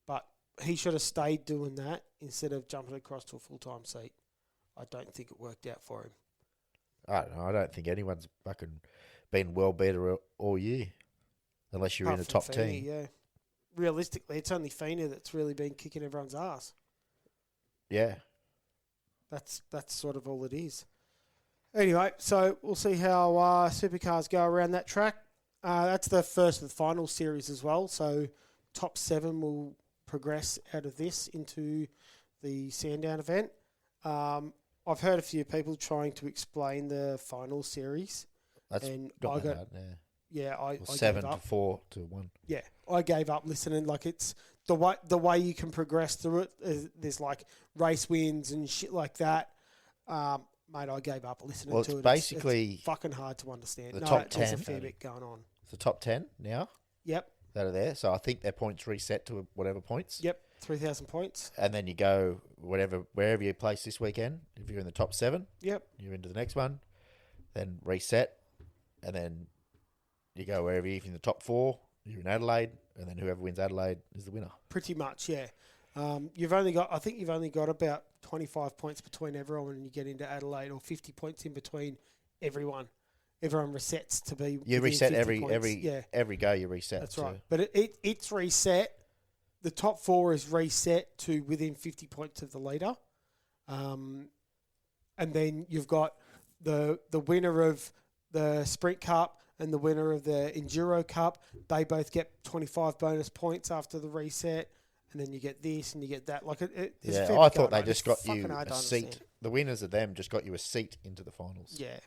But he should have stayed doing that instead of jumping across to a full-time seat. I don't think it worked out for him. I don't know. I don't think anyone's fucking been well better all year, unless you're in the Apart top from Feeney, 10. yeah. Realistically, it's only Feeney that's really been kicking everyone's ass. Yeah. That's sort of all it is. Anyway, so we'll see how supercars go around that track. That's the first of the final series as well. So top 7 will progress out of this into the Sandown event. I've heard a few people trying to explain the final series. That's and not that hard, I 7 gave to up. 4 to 1. Yeah, I gave up listening. Like, it's the way you can progress through it. There's like race wins and shit like that. Mate, I gave up listening Well, to it's it. basically it's fucking hard to understand. the top There's a 10. fair bit going on. It's the top 10 now Yep, that are there. So I think their points reset to whatever points. yep, 3,000 points. And then you go wherever you place this weekend. If you're in the top 7, Yep, you're into the next one. Then reset. And then you go wherever you're in the top 4. You're in Adelaide. And then whoever wins Adelaide is the winner. pretty much. Yeah, you've only got about 25 points between everyone when you get into Adelaide, or 50 points in between everyone. Everyone resets to be. You within reset 50 points. every go. You reset. That's right. But it's reset. The top 4 is reset to within 50 points of the leader. And then you've got the winner of the Sprint Cup and the winner of the Enduro Cup. They both get 25 bonus points after the reset. And then you get this and you get that. Like there's a Yeah, fair I bit thought going they on. just It's got you fucking hard a to seat. understand. The winners of them just got you a seat into the finals. Yeah.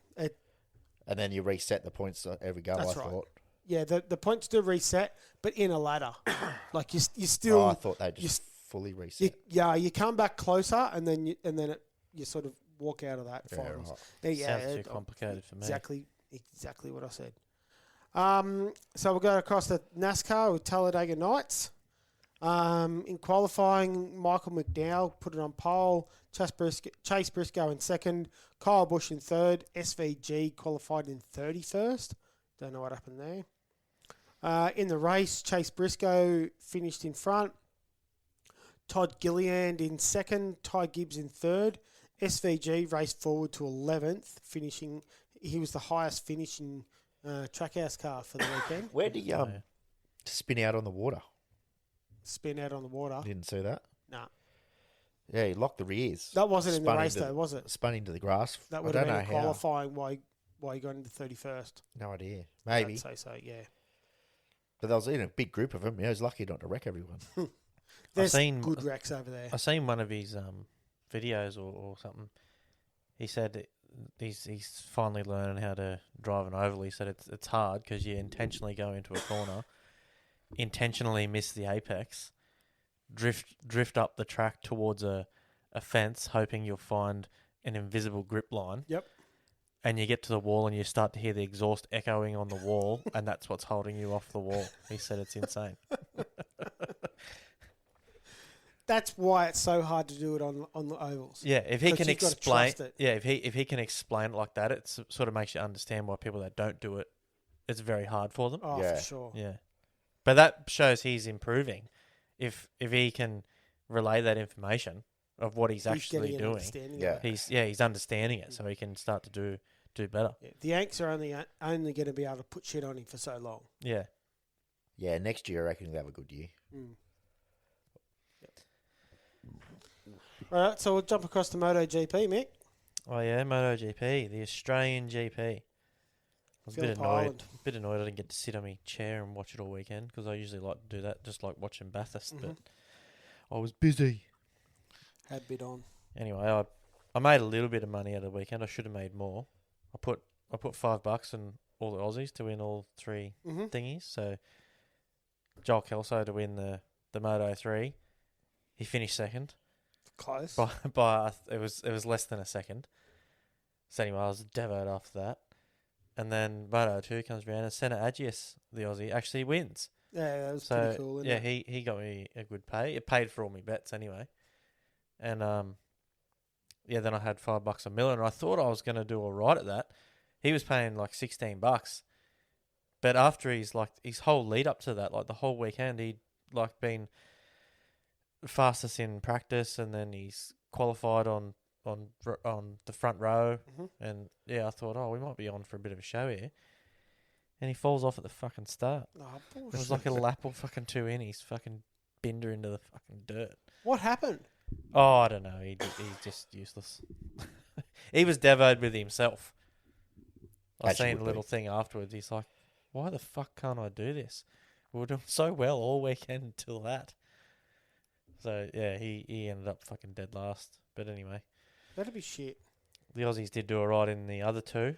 And then you reset the points every go, That's I right. thought. Yeah, the points do reset, but in a ladder. Like you still. I thought they just fully reset. You come back closer, and then you sort of walk out of that Yeah, finals. right. Yeah, Sounds too complicated for me. Exactly what I said. So we'll go across to NASCAR with Talladega Nights. In qualifying, Michael McDowell put it on pole. Chase Briscoe in second. Kyle Busch in third. SVG qualified in 31st. Don't know what happened there. In the race, Chase Briscoe finished in front. Todd Gilliand in second. Ty Gibbs in third. SVG raced forward to 11th, finishing. He was the highest finishing Trackhouse car for the weekend. Where do you spin out on the water? Spin out on the water. Didn't see that. Nah. Yeah, he locked the rears. That wasn't in the Spun race, into- though, was it? Spun into the grass. That I would don't have know been how. qualifying why he got into 31st. No idea. Maybe. I'd say so, yeah. But there was in a big group of them. Yeah, he was lucky not to wreck everyone. There's seen- good wrecks over there. I seen one of his videos or something. He said he's finally learning how to drive an oval. He said it's hard because you intentionally go into a corner, intentionally miss the apex, drift up the track towards a fence, hoping you'll find an invisible grip line. Yep. And you get to the wall and you start to hear the exhaust echoing on the wall, and that's what's holding you off the wall. He said it's insane. That's why it's so hard to do it on the ovals. Yeah, if he 'Cause can you've gotta explain, trust it. yeah, if he can explain it like that, it sort of makes you understand why people that don't do it, it's very hard for them. Oh, Yeah. for sure. Yeah, but that shows he's improving. If he can relay that information of what he's actually getting an doing, understanding Yeah. of it. he's understanding it, so he can start to do better. Yeah. The Yanks are only going to be able to put shit on him for so long. Yeah, Yeah, next year I reckon he'll have a good year. Mm. All right, so we'll jump across to MotoGP, Mick. oh yeah, MotoGP, the Australian GP. I was a bit Phillip annoyed. Island. I didn't get to sit on my chair and watch it all weekend because I usually like to do that, just like watching Bathurst. Mhm. But I was busy. Had a bit on. Anyway, I made a little bit of money out of the weekend. I should have made more. I put $5 on all the Aussies to win all three Mm-hmm. thingies. So Joel Kelso to win the Moto 3. He finished second Close. by it was less than a second. So anyway, I was devoed after that. And then Moto 2 comes around and Senna Agius, the Aussie, actually wins. Yeah, that was So pretty cool, isn't yeah, it? he got me a good pay. It paid for all my bets anyway. And yeah, then I had $5 on Miller, and I thought I was going to do all right at that. He was paying like $16, but after his whole lead up to that, like the whole weekend, he'd like been fastest in practice, and then he's qualified on the front row, Mhm. and yeah, I thought, oh, we might be on for a bit of a show here, and he falls off at the fucking start. Oh, It was like a lap or fucking two in. He's fucking binder into the fucking dirt. What happened? Oh, I don't know. He's just useless. He was devoed with himself. I As you seen would a little be. thing afterwards. He's like, "Why the fuck can't I do this? We were doing so well all weekend until that." So yeah, he ended up fucking dead last. But anyway, That'd be shit. the Aussies did do alright in the other two.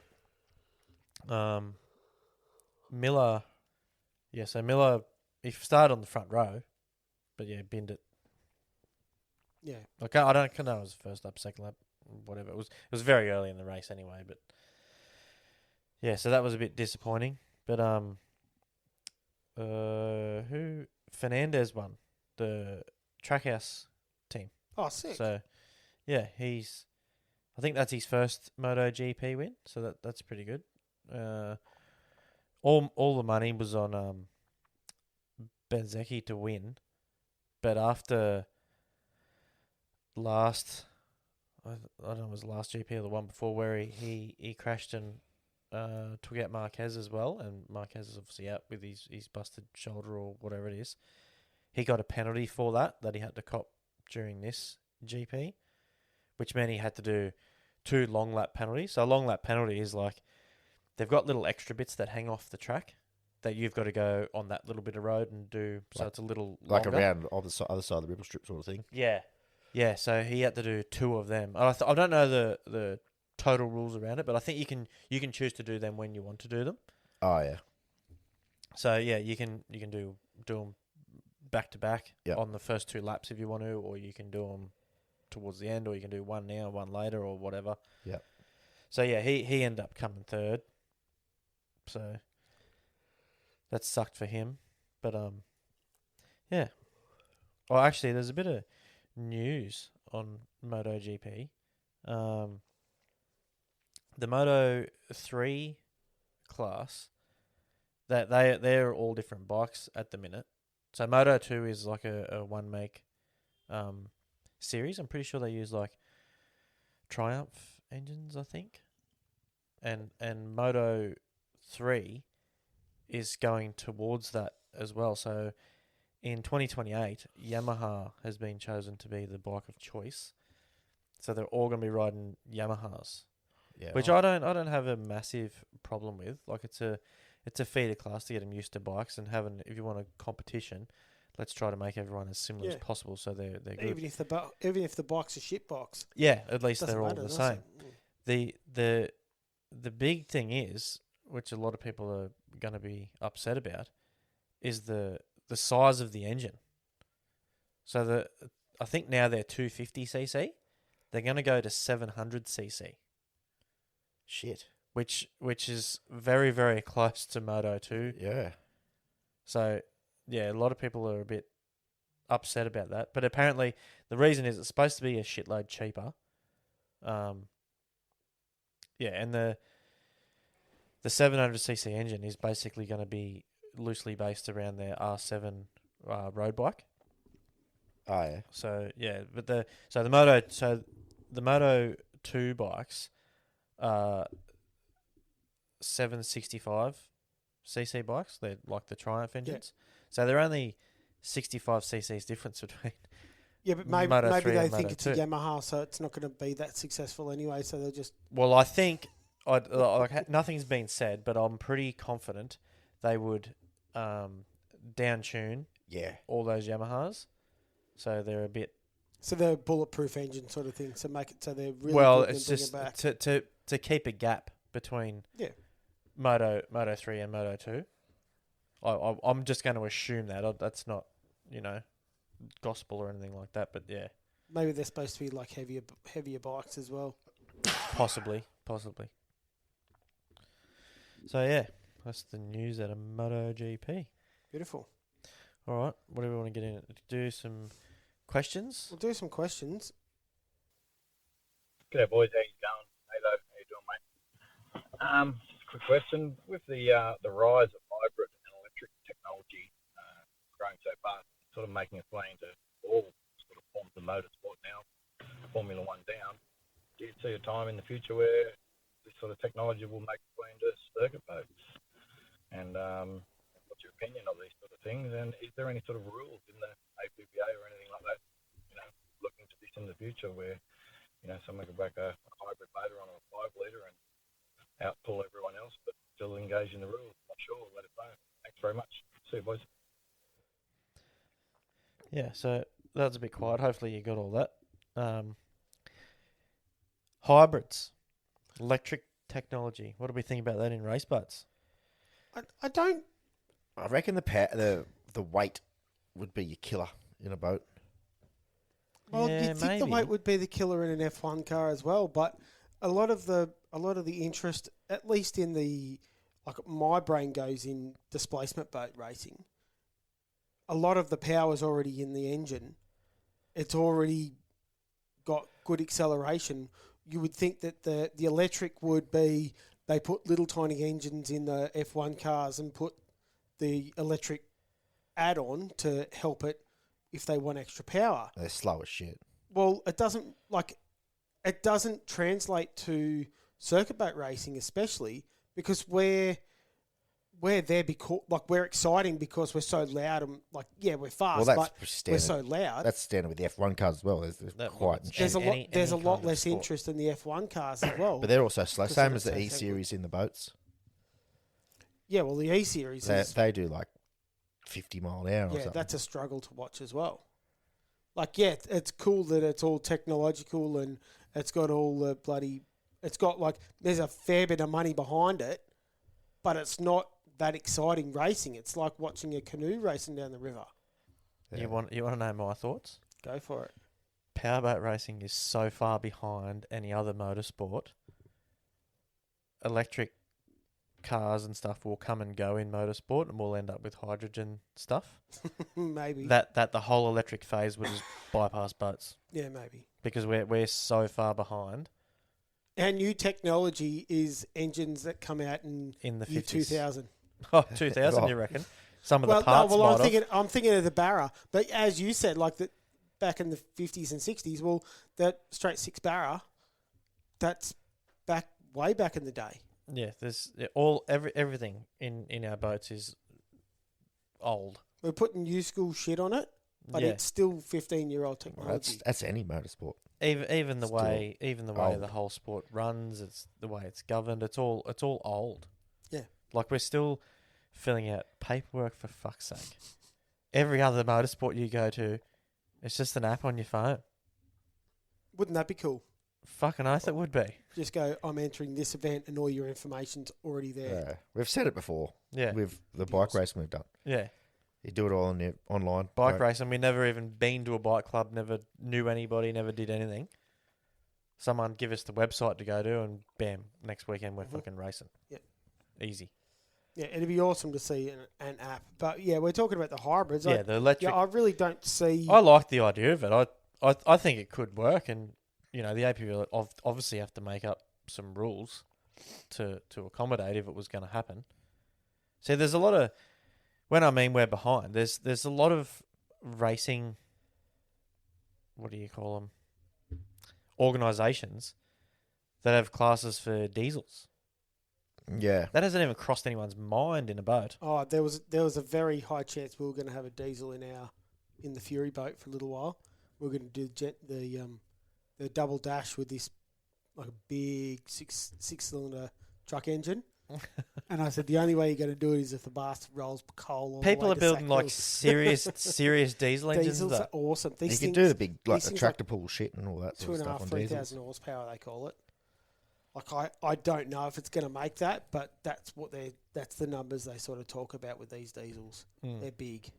Miller, yeah. So Miller, he started on the front row, but yeah, binned it. Yeah. Like I don't know, it was the first lap, second lap, whatever. It was very early in the race anyway, but yeah, so that was a bit disappointing. But who Fernandez won the Trackhouse team. Oh, sick. So yeah, I think that's his first MotoGP win, so that's pretty good. All the money was on Benzeki to win, but after I don't know, it was the last GP or the one before where he crashed and took out Marquez as well, and Marquez is obviously out with his busted shoulder or whatever it is. He got a penalty for that he had to cop during this GP, which meant he had to do 2 long lap penalties. So a long lap penalty is like they've got little extra bits that hang off the track that you've got to go on that little bit of road and do. So it's a little Like longer. around on the other side of the ripple strip sort of thing. Yeah. Yeah, so he had to do 2 of them. And I don't know the total rules around it, but I think you can choose to do them when you want to do them. Oh, yeah. So yeah, you can do them back to back Yep. on the first 2 laps if you want to, or you can do them towards the end, or you can do one now, one later, or whatever. Yep. So yeah, he ended up coming third. So that sucked for him, but yeah. Well, actually, there's a bit of news on MotoGP. The Moto 3 class, that they're all different bikes at the minute. So Moto 2 is like a one make series. I'm pretty sure they use like Triumph engines, I think. And Moto 3 is going towards that as well. So in 2028, Yamaha has been chosen to be the bike of choice. So they're all going to be riding Yamahas, Yeah. which I don't have a massive problem with. Like it's a feeder class to get them used to bikes, and if you want a competition, let's try to make everyone as similar as Yeah. possible so they're good. Even if the bike's a shit box, Yeah, at least doesn't they're all matter, the does same. it? the big thing is, which a lot of people are going to be upset about, is the size of the engine. So I think now they're 250cc. They're going to go to 700cc, Shit. which is very, very close to Moto 2. Yeah. So yeah, a lot of people are a bit upset about that. But apparently the reason is it's supposed to be a shitload cheaper. Yeah, and the 700cc engine is basically going to be loosely based around their R7 road bike. Oh, yeah. So yeah, but the Moto 2 bikes are 765cc bikes. They're like the Triumph engines. So they're only 65cc's difference between. Yeah, but maybe Moto 3 they and think Moto it's 2. a Yamaha, so it's not going to be that successful anyway. So they'll just Well, I think nothing's been said, but I'm pretty confident they would down tune Yeah. all those Yamahas, so they're a bit. so they're a bulletproof engine sort of thing. So make it so they're really Well, good it's and just bring it back. to keep a gap between Moto 3 and Moto 2. I'm just going to assume that that's not gospel or anything like that, but yeah, Maybe they're supposed to be like heavier bikes as well. possibly. So yeah, that's the news out of MotoGP. Beautiful. All right, what do we want to get in? Do some questions? We'll do some questions. G'day boys, how you going? Halo, how you doing, mate? Quick question: with the rise of hybrid and electric technology growing so fast, sort of making its way into all sort of forms of motorsport now, Formula One down, do you see a time in the future where this sort of technology will make its way into circuit boats? And what's your opinion of these sort of things? And is there any sort of rules in the APPA or anything like that, looking to this in the future where someone could back a hybrid motor on a 5-litre and outpull everyone else, but still engage in the rules? Not sure. Let us know. Thanks very much. See you, boys. Yeah, so that was a bit quiet. Hopefully you got all that. Hybrids, electric technology. What do we think about that in race boats? I don't. I reckon the weight would be your killer in a boat. Well, Yeah, you'd think the maybe. weight would be the killer in an F1 car as well, but a lot of the interest, at least in the my brain goes in displacement boat racing. A lot of the power's already in the engine. It's already got good acceleration. You would think that the electric would be they put little tiny engines in the F1 cars and put the electric add-on to help it if they want extra power. They're slow as shit. Well, it doesn't translate to circuit boat racing, especially because we're there because we're exciting because we're so loud and we're fast, Well, but that's we're standard. so loud. That's standard with the F1 cars as well. There's quiet and There's shit. a Any lot kind of less sport. interest in the F1 cars as well. But they're also slow. Because Same of as the the same E thing. series in the boats. Yeah, well, the E series is They do like 50 mile an hour or yeah, something. that's a struggle to watch as well. It's cool that it's all technological and it's got all the bloody. It's got there's a fair bit of money behind it, but it's not that exciting racing. It's like watching a canoe racing down the river. Yeah. You want to know my thoughts? Go for it. Powerboat racing is so far behind any other motorsport. Electric cars and stuff will come and go in motorsport, and we'll end up with hydrogen stuff. Maybe. That the whole electric phase would just bypass boats Yeah, maybe. because we're so far behind Our new technology is engines that come out in in the year 50s. 2000. Oh, 2000, you reckon? Some of Well, the parts no, might have. I'm thinking of the Barra, but as you said, back in the 50s and 60s, well, that straight six Barra, that's way back in the day. Yeah, there's everything in our boats is old. We're putting new school shit on it, but Yeah. it's still 15-year-old Well, technology. that's any motorsport. Even the Still way old. the whole sport runs, it's the way it's governed. It's all old. Yeah. Like we're still filling out paperwork for fuck's sake. Every other motorsport you go to, it's just an app on your phone. Wouldn't that be cool? Fucking oath it would be. Just go, I'm entering this event, and all your information's already there. Yeah. We've said it before. Yeah. With the bike racing we've done. Yeah. You do it all online. Bike Like, racing, we never even been to a bike club, never knew anybody, never did anything. Someone give us the website to go to, and bam, next weekend we're fucking racing. Yeah. Easy. Yeah, it'd be awesome to see an app. But yeah, we're talking about the hybrids. Yeah, the electric. Yeah, I really don't see. I like the idea of it. I think it could work, and you know the AP will obviously have to make up some rules to accommodate if it was going to happen. See, there's a lot of when I mean we're behind. There's a lot of racing. What do you call them? Organisations that have classes for diesels. yeah. That hasn't even crossed anyone's mind in a boat. Oh, there was a very high chance we were going to have a diesel in the Fury boat for a little while. We are going to do the double dash with this like a big six cylinder truck engine. And I said the only way you're going to do it is if the bastard rolls coal. All People the way are to building like Sackville. serious diesel engines. Diesels Though. are awesome. You These can things, do the big, like these the things tractor pull shit and all that sort of 2.5, stuff on 3,000 diesels. horsepower they call it. Like I don't know if it's going to make that, but that's the numbers they sort of talk about with these diesels. They're big.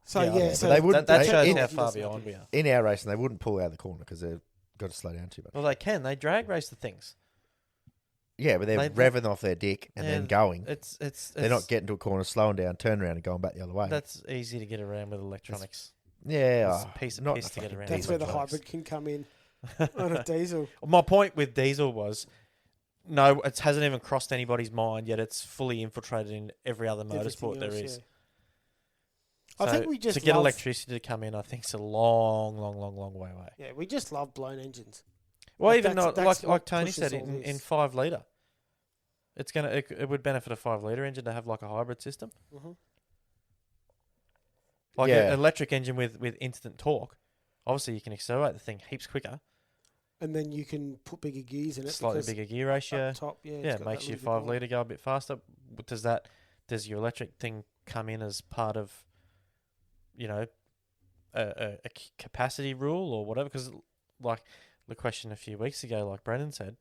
So Yeah, yeah, but so they wouldn't- That they- shows in- how far behind we are. In our racing, they wouldn't pull out of the corner because they've got to slow down too much. Well, they can. They drag race the things. Yeah, but they're they- revving off their dick and then Yeah, going. It's They're not getting to a corner, slowing down, turning around and going back the other way. That's easy to get around with electronics. Yeah. It's a piece of not piss a to get fucking around. that's diesel where the trucks. hybrid can come in on a diesel. My point with diesel was, no, it hasn't even crossed anybody's mind yet. It's fully infiltrated in every other motorsport Everything there else, is. yeah. I So think we just to get love- electricity to come in, I think it's a long way away. Yeah, we just love blown engines. Well, Like even that's- not that's like what Tony pushes said all in this. 5 litre. It would benefit a 5 litre engine to have like a hybrid system, Mhm. like Yeah. an electric engine with instant torque. Obviously, you can accelerate the thing heaps quicker, And then you can put bigger gears in it. slightly because bigger gear ratio. Up top, yeah, it's Yeah, got it that makes your little bit 5 more. litre go a bit faster. Does your electric thing come in as part of, you know, a capacity rule or whatever? Because like the question a few weeks ago, like Brendan said,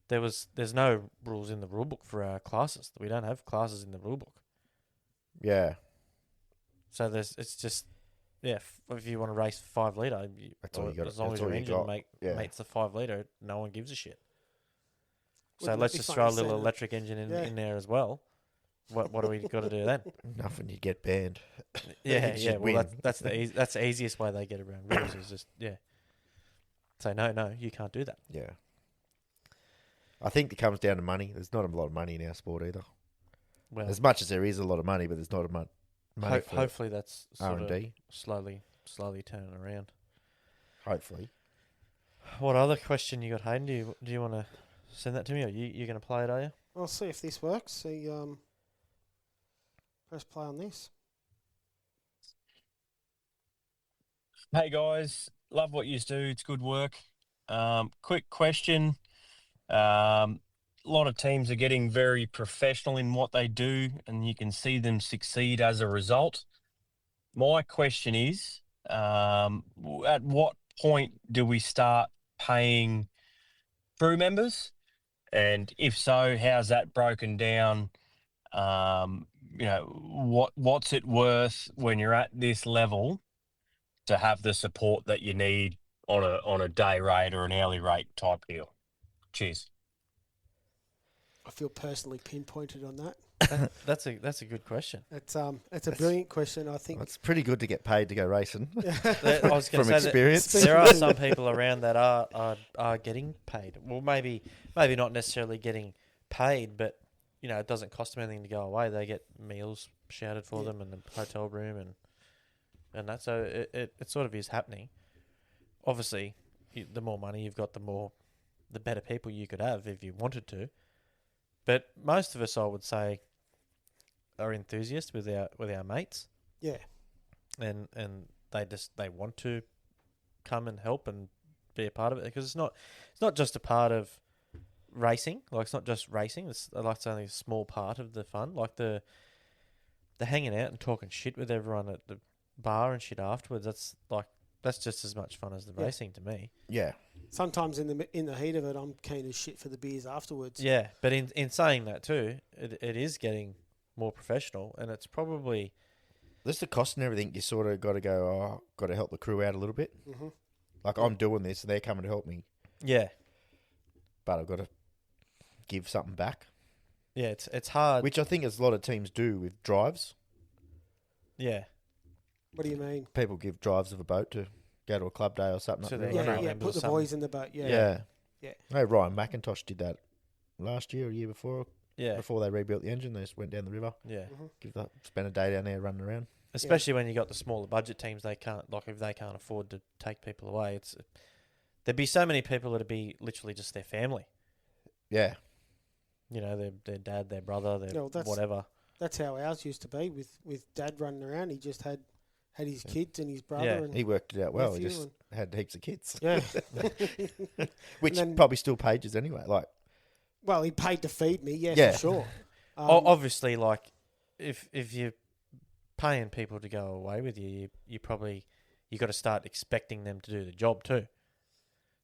there's no rules in the rule book for our classes. We don't have classes in the rule book. Yeah. So it's just if you want to race 5 litre, That's all you got- as long that's as your all you engine got, yeah. mates the 5 litre, no one gives a shit. So Wouldn't let's that be just funny throw a seeing little it? electric engine Yeah. in there as well. What do we got to do then? Nothing, you get banned. Yeah, just yeah. Well, win. that's the easiest way they get around rules is just say no, you can't do that. Yeah. I think it comes down to money. There's not a lot of money in our sport either. Well, As much as there is a lot of money, but there's not a money for hopefully that's sort of R&D. slowly turning around. Hopefully. What other question you got, Hayden? Do you want to send that to me, or you going to play it? Are you? I'll see if this works. See, press play on this. Hey guys, love what you do. It's good work. Quick question. A lot of teams are getting very professional in what they do, and you can see them succeed as a result. My question is, at what point do we start paying crew members? And if so, how's that broken down? What's it worth when you're at this level to have the support that you need on a day rate or an hourly rate type deal? Cheers. I feel personally pinpointed on that. That's a good question. It's a brilliant question. I think Well, it's pretty good to get paid to go racing. I was going From to say experience. that there are some people around that are getting paid. Well, maybe not necessarily getting paid, but you know, it doesn't cost them anything to go away. They get meals shouted for them and the hotel room and that. So it sort of is happening. Obviously, the more money you've got, the better people you could have if you wanted to. But most of us, I would say, are enthusiasts with our mates. yeah, and they want to come and help and be a part of it, because it's not just a part of racing. Like, it's not just racing. It's only a small part of the fun. Like the hanging out and talking shit with everyone at the bar and shit afterwards. That's just as much fun as the Yeah. racing to me. Yeah. sometimes in the heat of it, I'm keen as shit for the beers afterwards. Yeah, but in saying that too, it is getting more professional, and it's probably Just the cost and everything, you sort of got to go, oh, got to help the crew out a little bit. Mm-hmm. Like, I'm doing this, and they're coming to help me, yeah, but I've got to give something back, yeah. It's hard. which I think as a lot of teams do with drives. Yeah, What do you mean? People give drives of a boat to go to a club day or something. To up their there. Yeah, crew yeah. members Put or the boys in the boat. Yeah. Yeah. Yeah. No, Ryan McIntosh did that last year or year before. yeah, Before they rebuilt the engine, they just went down the river, yeah. spent a day down there running around. Especially when you got the smaller budget teams, they can't if they can't afford to take people away. There'd be so many people that'd be literally just their family. Yeah. You know, their dad, their brother, their No, that's- whatever. That's how ours used to be with Dad running around. He just had his kids and his brother. Yeah. And He worked it out well. He nephew just had heaps of kids. yeah. Which And then- probably still pages anyway. Like, Well, he paid to feed me. Yeah, Yeah. for sure. Obviously, like if you're paying people to go away with you, you probably you got to start expecting them to do the job too.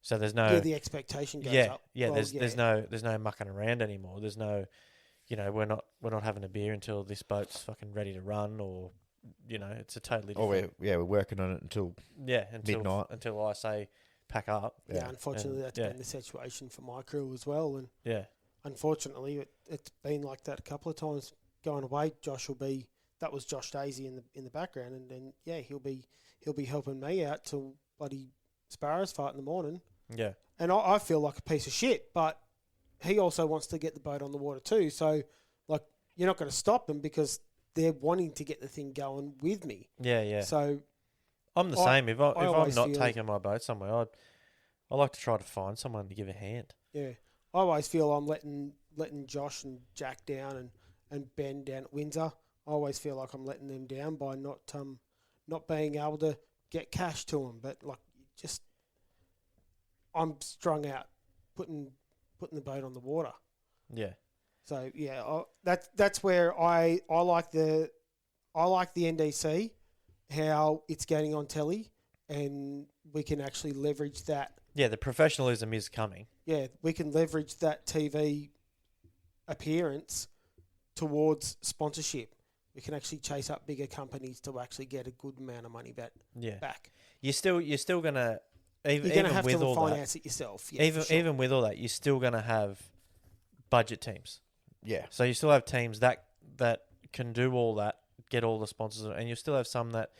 So there's no the expectation goes yeah up. yeah. Well, There's no mucking around anymore. There's no, we're not having a beer until this boat's fucking ready to run, or it's a totally oh, different. we're working on it until midnight. until I say pack up. Yeah, unfortunately, And- that's yeah. been the situation for my crew as well. And Yeah, unfortunately, it's been like that a couple of times going away. That was Josh Daisy in the background, and then yeah, he'll be helping me out till bloody Sparrows fight in the morning. yeah, And I feel like a piece of shit, but he also wants to get the boat on the water too. So, like, you're not going to stop them because they're wanting to get the thing going with me. yeah. So, I'm the I- same. If I'm always not feel- taking my boat somewhere, I like to try to find someone to give a hand. yeah, I always feel I'm letting Josh and Jack down and Ben down at Windsor. I always feel like I'm letting them down by not being able to get cash to them. But like, just I'm strung out putting the boat on the water. Yeah, So yeah, that's where I like the NDC, how it's getting on telly, and we can actually leverage that. yeah. The professionalism is coming. Yeah, we can leverage that TV appearance towards sponsorship. We can actually chase up bigger companies to actually get a good amount of money back. Yeah, Back. you're still gonna You're even going to have with to all that, finance it yourself. Yeah, even for sure. even with all that, you're still gonna have budget teams. Yeah. So you still have teams that can do all that, get all the sponsors, and you still have some that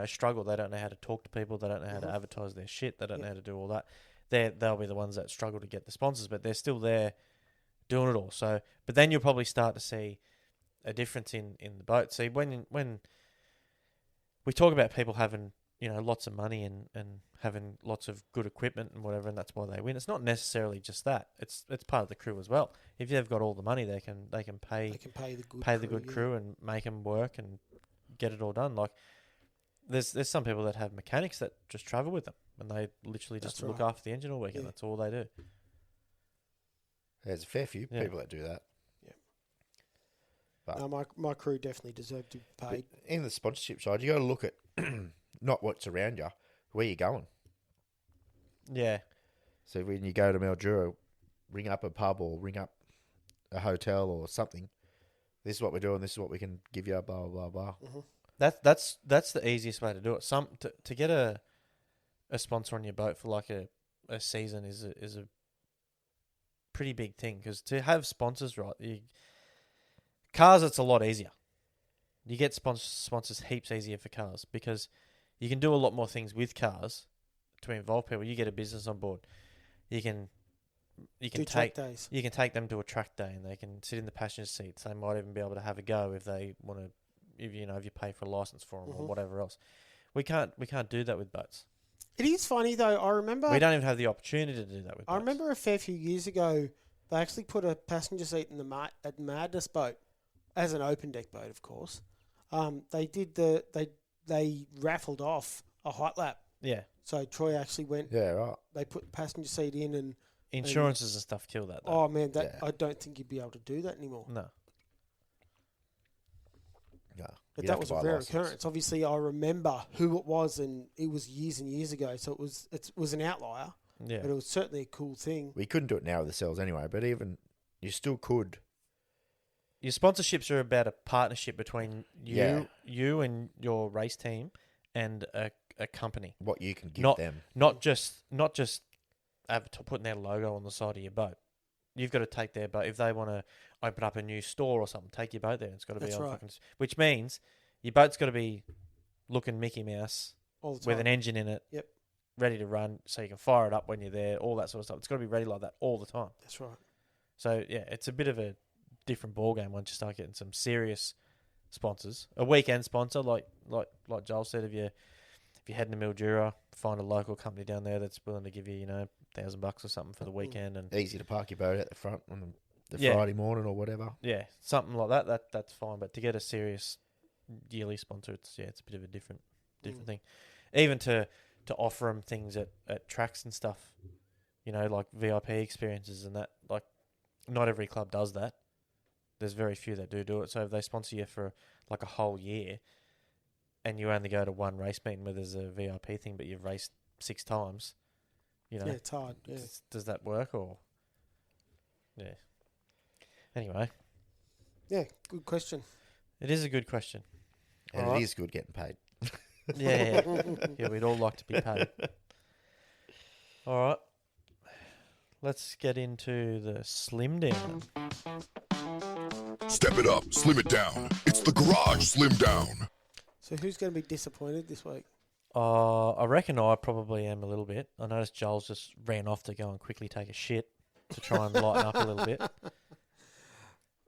struggle. They don't know how to talk to people. They don't know how to advertise their shit. They don't know how to do all that. They'll be the ones that struggle to get the sponsors, but they're still there doing it all. So, but then you'll probably start to see a difference in the boat. See, when we talk about people having lots of money and having lots of good equipment and whatever, and that's why they win. It's not necessarily just that. It's part of the crew as well. If they've got all the money, they can pay They can pay the good the good crew and make them work and get it all done. Like there's some people that have mechanics that just travel with them and they literally just That's look right. after the engine all weekend. Yeah. That's all they do. There's a fair few Yeah. people that do that. But- No, my crew definitely deserve to be But paid. in the sponsorship side, you got to look at not what's around you, where you're going. Yeah, So when you go to Mildura, ring up a pub or ring up a hotel or something. This is what we're doing. This is what we can give you. Blah blah blah. that's the easiest way to do it. To get a sponsor on your boat for like a season is a pretty big thing, because to have sponsors, right? Cars, it's a lot easier. You get sponsors heaps easier for cars because you can do a lot more things with cars to involve people. You get a business on board. You can Do take track days. you can take them to a track day and they can sit in the passenger seats. They might even be able to have a go if they want to, if you pay for a license for them or whatever else. We can't do that with boats. It is funny though. I remember. We don't even have the opportunity to do that with boats. I remember a fair few years ago, they actually put a passenger seat in the at Madness boat, as an open deck boat, of course. They did they raffled off a hot lap. Yeah, So Troy actually went. Yeah, right. They put the passenger seat in, and insurances and stuff kill that. Though. oh man, that Yeah. I don't think you'd be able to do that anymore. No. Yeah. But You'd that have was to a buy rare license. occurrence. Obviously, I remember who it was, and it was years and years ago. So it was an outlier. Yeah. But it was certainly a cool thing. We couldn't do it now with the cells anyway, but even you still could. Your sponsorships are about a partnership between you and your race team and a company. What you can give Not them. not just putting their logo on the side of your boat. You've got to take their boat if they want to open up a new store or something. Take your boat there. It's got to be That's on right. fucking. Which means your boat's got to be looking Mickey Mouse All the time. with an engine in it. Yep. Ready to run, so you can fire it up when you're there. All that sort of stuff. It's got to be ready like that all the time. That's right. So yeah, it's a bit of a different ball game once you start getting some serious sponsors. A weekend sponsor, like Joel said, if you're heading to Mildura, find a local company down there that's willing to give you, $1,000 or something for the weekend, and Easy to park your boat at the front on the Yeah. Friday morning or whatever. yeah, something like that. That's fine. But to get a serious yearly sponsor, it's a bit of a different thing. Even to offer them things at tracks and stuff, like VIP experiences and that. Like, not every club does that. There's very few that do it. So if they sponsor you for like a whole year, and you only go to one race meeting where there's a VIP thing, but you've raced 6 times, Yeah, it's hard. Yeah. does that work or? Yeah. Anyway, Yeah, good question. it is a good question. And Alright. it is good getting paid. Yeah, yeah, we'd all like to be paid. All right, let's get into the slim down. Step it up, slim it down. It's the Garage Slim Down. So who's going to be disappointed this week? I reckon I probably am a little bit. I noticed Joel's just ran off to go and quickly take a shit to try and lighten up a little bit.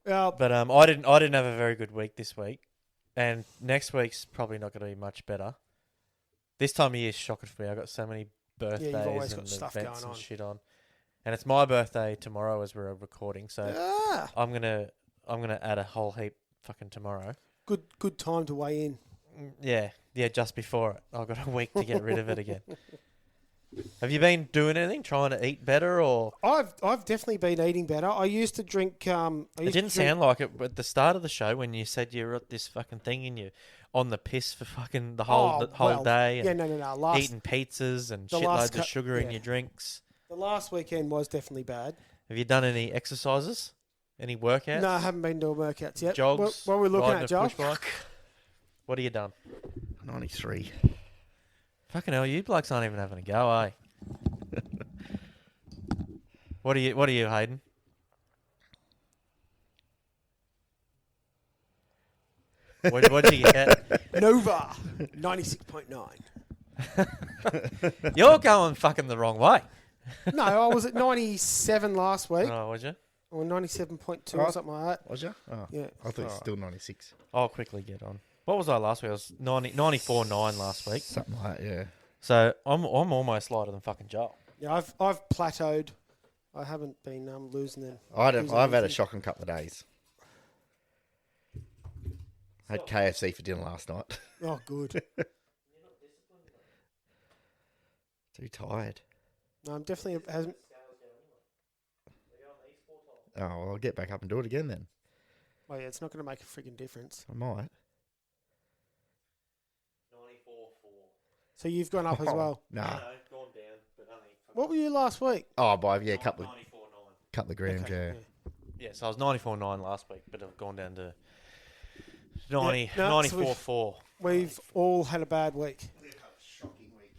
But I didn't have a very good week this week, and next week's probably not going to be much better. This time of year is shocking for me. I got so many birthdays always and got stuff events going and on. shit on, and it's my birthday tomorrow as we're recording. So I'm gonna add a whole heap fucking tomorrow. Good time to weigh in. Yeah, just before it. I've got a week to get rid of it again. Have you been doing anything, trying to eat better, or? I've definitely been eating better. I used to drink. It didn't sound like it at the start of the show when you said you were at this fucking thing and you're on the piss for fucking the whole day. And No. eating pizzas and the last shitloads of sugar in yeah. your drinks. The last weekend was definitely bad. Have you done any exercises? Any workouts? No, I haven't been doing workouts yet. Jogs? What are we looking riding at, a Joel? push bike? What have you done? 93. Fucking hell, you blokes aren't even having a go, eh? What are you, Hayden? What did you get? Nova 96.9. You're going fucking the wrong way. No, I was at 97 last week, Oh, was you? or 97.2 or something like that. Was you? Oh, Yeah. I thought it was still 96. I'll quickly get on. What was I last week? I was 94.9 last week. Something like that, yeah. So I'm almost lighter than fucking Joel. Yeah, I've plateaued. I haven't been losing them. I've had a anything. shocking couple of days. I had KFC for dinner last night. Oh, good. Too tired. No, I'm definitely hasn't. Oh, well, I'll get back up and do it again then. Well, yeah, it's not going to make a frigging difference. I might. So you've gone up as well. Nah. gone down, but only. What were you last week? Oh, by a couple of 94.9. grams, Okay, yeah. Yeah, so I was 94.9 last week, but I've gone down to 90, Yeah, no, so 94.4. We've all had a bad week. Shocking week.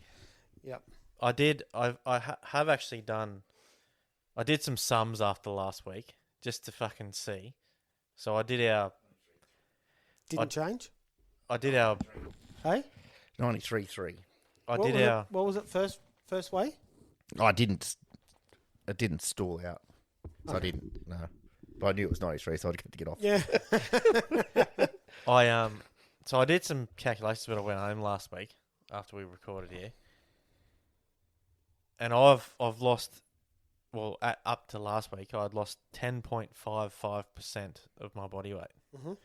Yep. I did. Have actually done. I did some sums after last week just to fucking see. So I did our. Didn't change. I did our. Hey. 93.3. I did our. What was it? First way. Oh, I didn't stall out. So I didn't, no. But I knew it was 93, so I'd get to get off. Yeah. So I did some calculations when I went home last week after we recorded here, and I've lost. Well, up to last week, I'd lost 10.55% of my body weight. Mhm.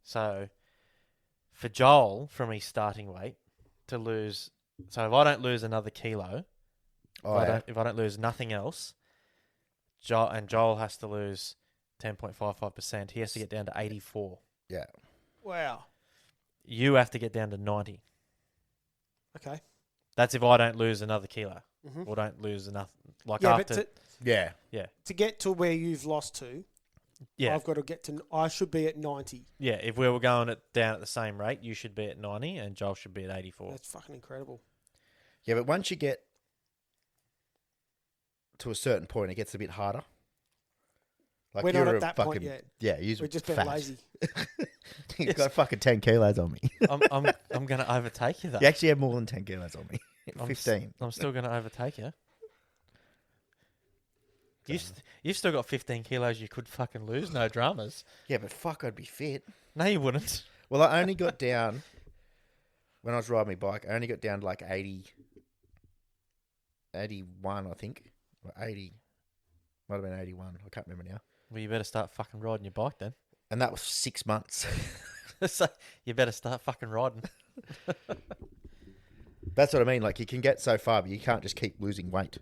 So, for Joel, from his starting weight, to lose... So, if I don't lose another kilo, if I don't lose nothing else, Joel has to lose 10.55%. He has to get down to 84. Yeah. Wow. You have to get down to 90. Okay. That's if I don't lose another kilo Mhm. or don't lose enough. Like Yeah, after, but Yeah. to get to where you've lost to, yeah, I've got to get to. I should be at 90. yeah. If we were going down at the same rate, you should be at 90 and Joel should be at 84. That's fucking incredible. Yeah, but once you get to a certain point, it gets a bit harder. Like We're not you're at a that fucking, point yet. Yeah, you're We're just being fat. lazy. You've got fucking 10 kilos on me. I'm going to overtake you though. You actually have more than 10 kilos on me. I'm 15. I'm still going to overtake you. You've still got 15 kilos you could fucking lose, no dramas. Yeah, but fuck, I'd be fit. No, you wouldn't. Well, I only got down, when I was riding my bike, I only got down to like 80, 81, I think. Or 80. Might have been 81. I can't remember now. Well, you better start fucking riding your bike then. And that was 6 months. So you better start fucking riding. That's what I mean. Like, you can get so far, but you can't just keep losing weight.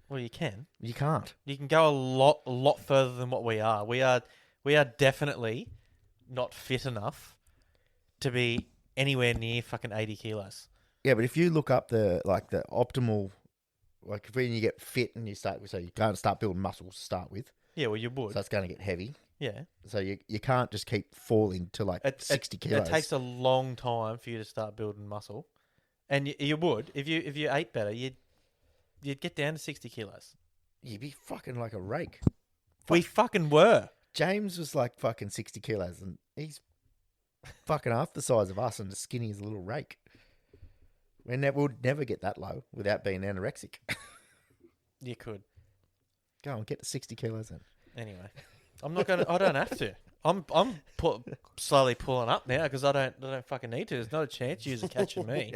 Well, you can. You can't. You can go a lot further than what we are. We are definitely not fit enough to be anywhere near fucking 80 kilos. Yeah, but if you look up the optimal, like when you get fit and you start, so you can't start building muscles to start with, Yeah, well, you would. so that's going to get heavy. Yeah. So you can't just keep falling to like 60 kilos. It takes a long time for you to start building muscle, and you would if you ate better. You'd get down to 60 kilos. You'd be fucking like a rake. We fucking were. James was like fucking 60 kilos, and he's fucking half the size of us and as skinny as a little rake. We'll never get that low without being anorexic. You could. Go on, get to 60 kilos then. Anyway, I'm not gonna. I don't have to. I'm slowly pulling up now because I don't fucking need to. There's not a chance you're catching me.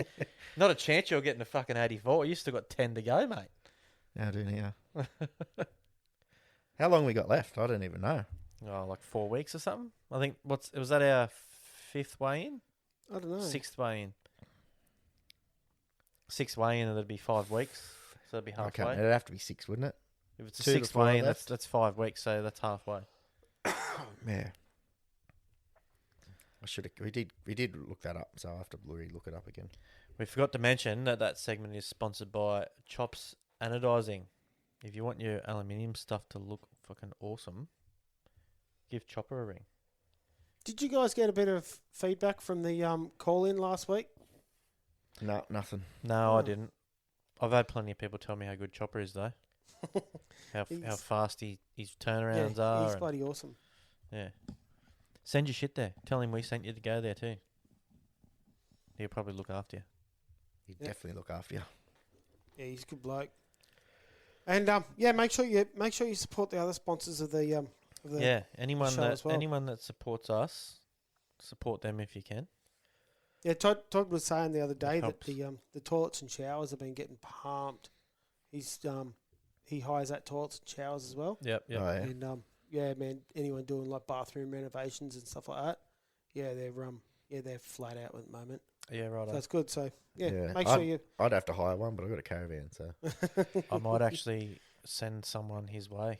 Not a chance you're getting to fucking 84. You still got 10 to go, mate. Now I do now. How long we got left? I don't even know. Oh, like 4 weeks or something. I think. Was that our 5th weigh in? I don't know. 6th weigh in. 6th weigh in, and that'd be 5 weeks. So that'd be Okay, halfway. it'd have to be 6, wouldn't it? If it's a 2 to 6th 4 weigh in, left. that's 5 weeks. So that's halfway. Yeah. We did look that up, so I have to look it up again. We forgot to mention that segment is sponsored by Chops Anodizing. If you want your aluminium stuff to look fucking awesome, give Chopper a ring. Did you guys get a bit of feedback from the call-in last week? No, nothing. No, Oh. I didn't. I've had plenty of people tell me how good Chopper is, though. How He's- fast his turnarounds yeah, are. he's and- bloody awesome. yeah. Send your shit there. Tell him we sent you to go there too. He'll probably look after you. He'd Yeah. definitely look after you. Yeah, he's a good bloke. And make sure you support the other sponsors of the Yeah, anyone show that as well. anyone that supports us, support them if you can. Yeah, Todd was saying the other day that helps. the toilets and showers have been getting pumped. He hires at toilets and showers as well. Yep. Oh, yeah. And yeah, man, anyone doing like bathroom renovations and stuff like that, yeah, they're flat out at the moment. Yeah, right. So that's good. So yeah, Yeah, make sure you. I'd have to hire one, but I've got a caravan, so. I might actually send someone his way.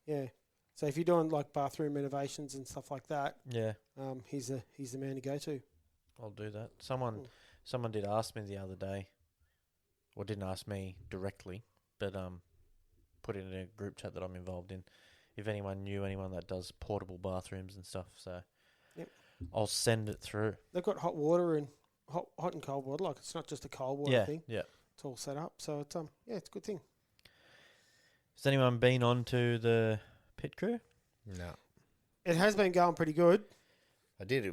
Yeah. So if you're doing like bathroom renovations and stuff like that, Yeah, he's the man to go to. I'll do that. Someone did ask me the other day, or didn't ask me directly, but put it in a group chat that I'm involved in. If anyone knew anyone that does portable bathrooms and stuff, so Yep. I'll send it through. They've got hot water and hot and cold water. Like it's not just a cold water Yeah, thing. yeah. It's all set up. So it's it's a good thing. Has anyone been on to the pit crew? No. It has been going pretty good. I did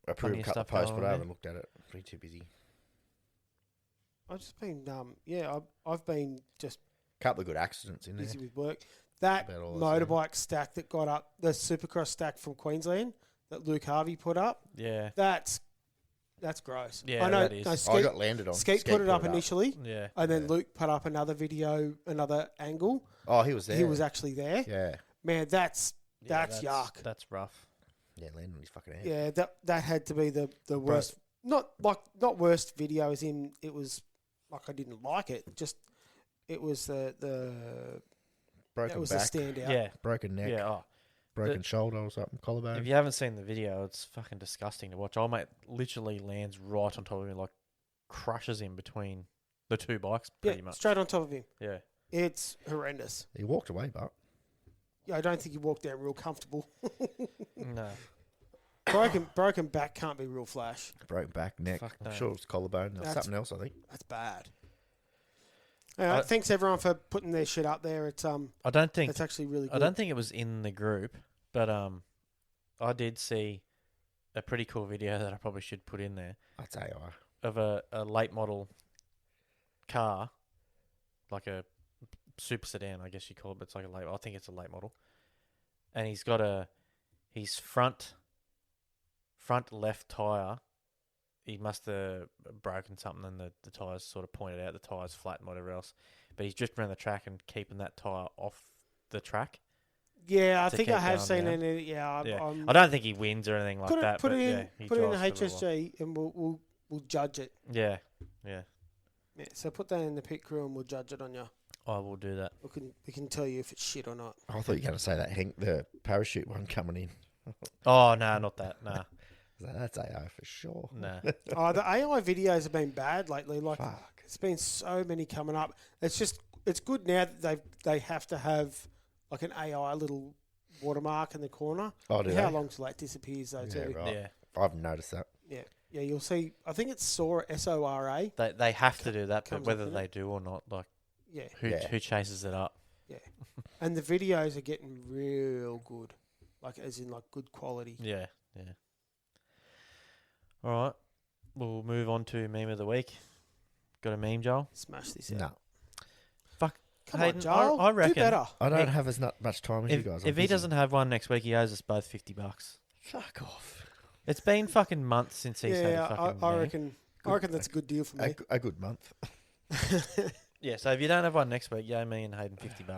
approve Plenty a of couple of stuff posts, going but I on haven't looked at it. Pretty too busy. I've just been I've been just Couple of good accidents in there. busy with work. That About all I've seen. motorbike stack that got up, the Supercross stack from Queensland that Luke Harvey put up, Yeah, that's gross. Yeah, I know. that is. No, I Skeet, got landed on. Skeet put it up initially, yeah. and then Yeah. Luke put up another video, another angle. Oh, he was there. He was actually there. Yeah. Man, that's yuck. That's rough. Yeah, landed on his fucking head. Yeah, that had to be the worst. Not worst video as in it was like I didn't like it. Just it was the Broken that was back, a standout. Yeah, broken neck, yeah. Oh, broken shoulder or something, collarbone. if you haven't seen the video, it's fucking disgusting to watch. Old mate literally lands right on top of him, like crushes him between The two bikes, Yeah, pretty much. straight on top of him. Yeah. It's horrendous. He walked away, but Yeah, I don't think he walked down real comfortable. No. broken back can't be real flash. broken back, neck. Fuck I'm no. sure it was collarbone. Or That's- something else, I think. That's bad. Thanks everyone for putting their shit up there. It's I don't think it's actually really good. I don't think it was in the group, but I did see a pretty cool video that I probably should put in there That's AI. of a late model car, like a super sedan, I guess you call it, but it's like a late. I think it's a late model, and he's got his front left tire. He must have broken something, and the tires sort of pointed out. The tire's flat and whatever else, but he's drifting around the track and keeping that tire off the track. Yeah, I to think keep I have going seen down. it. Yeah, Yeah. I'm, I don't think he wins or anything like put it that. put but it in yeah, he put it in the drives for a while. HSG and we'll judge it. Yeah. Yeah, so put that in the pit crew and we'll judge it on you. I will do that. We can tell you if it's shit or not. I thought you were going to say that Hank, the parachute one coming in. Oh no, not that. Nah, That's AI for sure. nah. Oh, the AI videos have been bad lately. Like, Fuck. it's been so many coming up. It's good now that they have to have like an AI little watermark in the corner. Oh, do How they? long till that disappears though? Yeah, Too. right. Yeah, I've noticed that. Yeah. You'll see. I think it's Sora SORA. they have to do that, but Comes whether up in they do or not, like Yeah, who chases it up? and the videos are getting real good, like as in like good quality. Yeah. All right, we'll move on to meme of the week. Got a meme, Joel? Smash this out. No. Come Hayden, on, Joel. I reckon do better. I don't Hey, have as much time as you guys. I'm If he busy. doesn't have one next week, he owes us both $50. Fuck off. It's been fucking months since he's had a Yeah, fucking I meme. reckon that's a good deal for me. A good month. Yeah, so if you don't have one next week, you owe me and Hayden $50.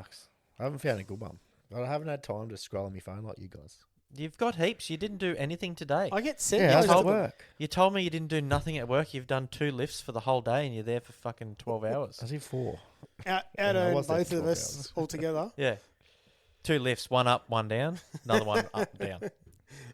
I haven't found a good one. I haven't had time to scroll on my phone like you guys. You've got heaps. You didn't do anything today. I get sent Yeah, those how's to it them. work? You told me you didn't do nothing at work. You've done 2 lifts for the whole day, and you're there for fucking 12 hours. I did 4. Out I earn was there both for of 12 us hours. all together. Yeah, 2 lifts, 1 up, 1 down, another one up, down.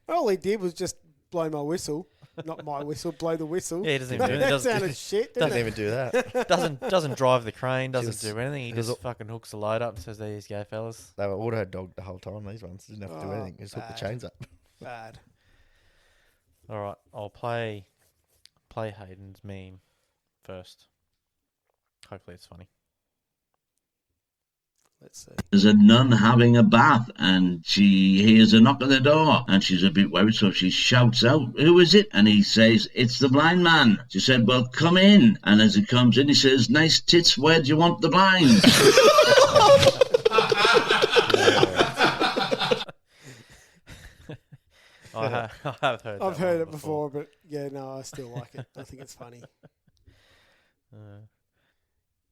All he did was just blow my whistle, not my whistle, blow the whistle. Yeah, he doesn't even do it. That Doesn't- sounded shit. Didn't Didn't it? even do that. doesn't drive the crane, doesn't was- do anything. He it was just a- fucking hooks the load up and says, "There you go, fellas." They were auto dogged the whole time. These ones didn't have to do Oh, anything. Just hook the bad. chains up. Bad. All right, I'll play Hayden's meme first. Hopefully, it's funny. Let's see. There's a nun having a bath and she hears a knock at the door and she's a bit worried, so she shouts out, "Who is it?" And he says, "It's the blind man." She said, "Well, come in." And as he comes in, he says, "Nice tits, where do you want the blind?" I have heard. I've that heard one it before, but yeah, no, I still like it. I think it's funny.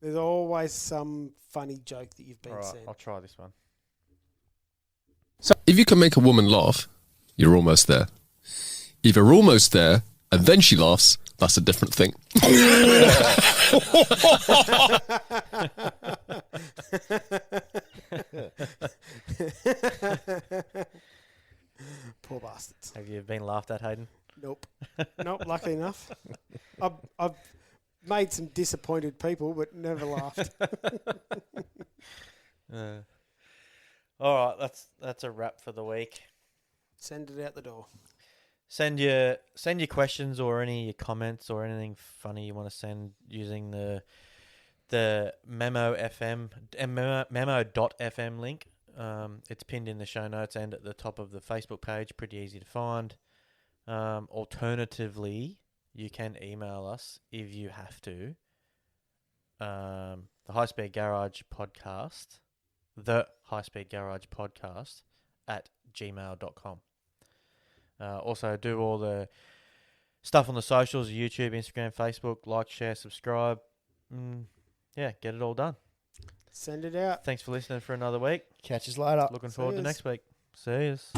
There's always some funny joke that you've been All right, sent. I'll try this one. If you can make a woman laugh, you're almost there. If you're almost there and then she laughs, that's a different thing. Poor bastards. Have you been laughed at, Hayden? Nope. Nope, lucky enough. I've made some disappointed people, but never laughed. All right, that's a wrap for the week. Send it out the door. Send your questions or any of your comments or anything funny you want to send using the memo.fm link. It's pinned in the show notes and at the top of the Facebook page. Pretty easy to find. Alternatively, you can email us if you have to. The High Speed Garage Podcast, at gmail.com. Also, do all the stuff on the socials, YouTube, Instagram, Facebook, like, share, subscribe. Yeah, get it all done. Send it out. Thanks for listening for another week. Catch us later. Looking forward to yous. next week. See yous.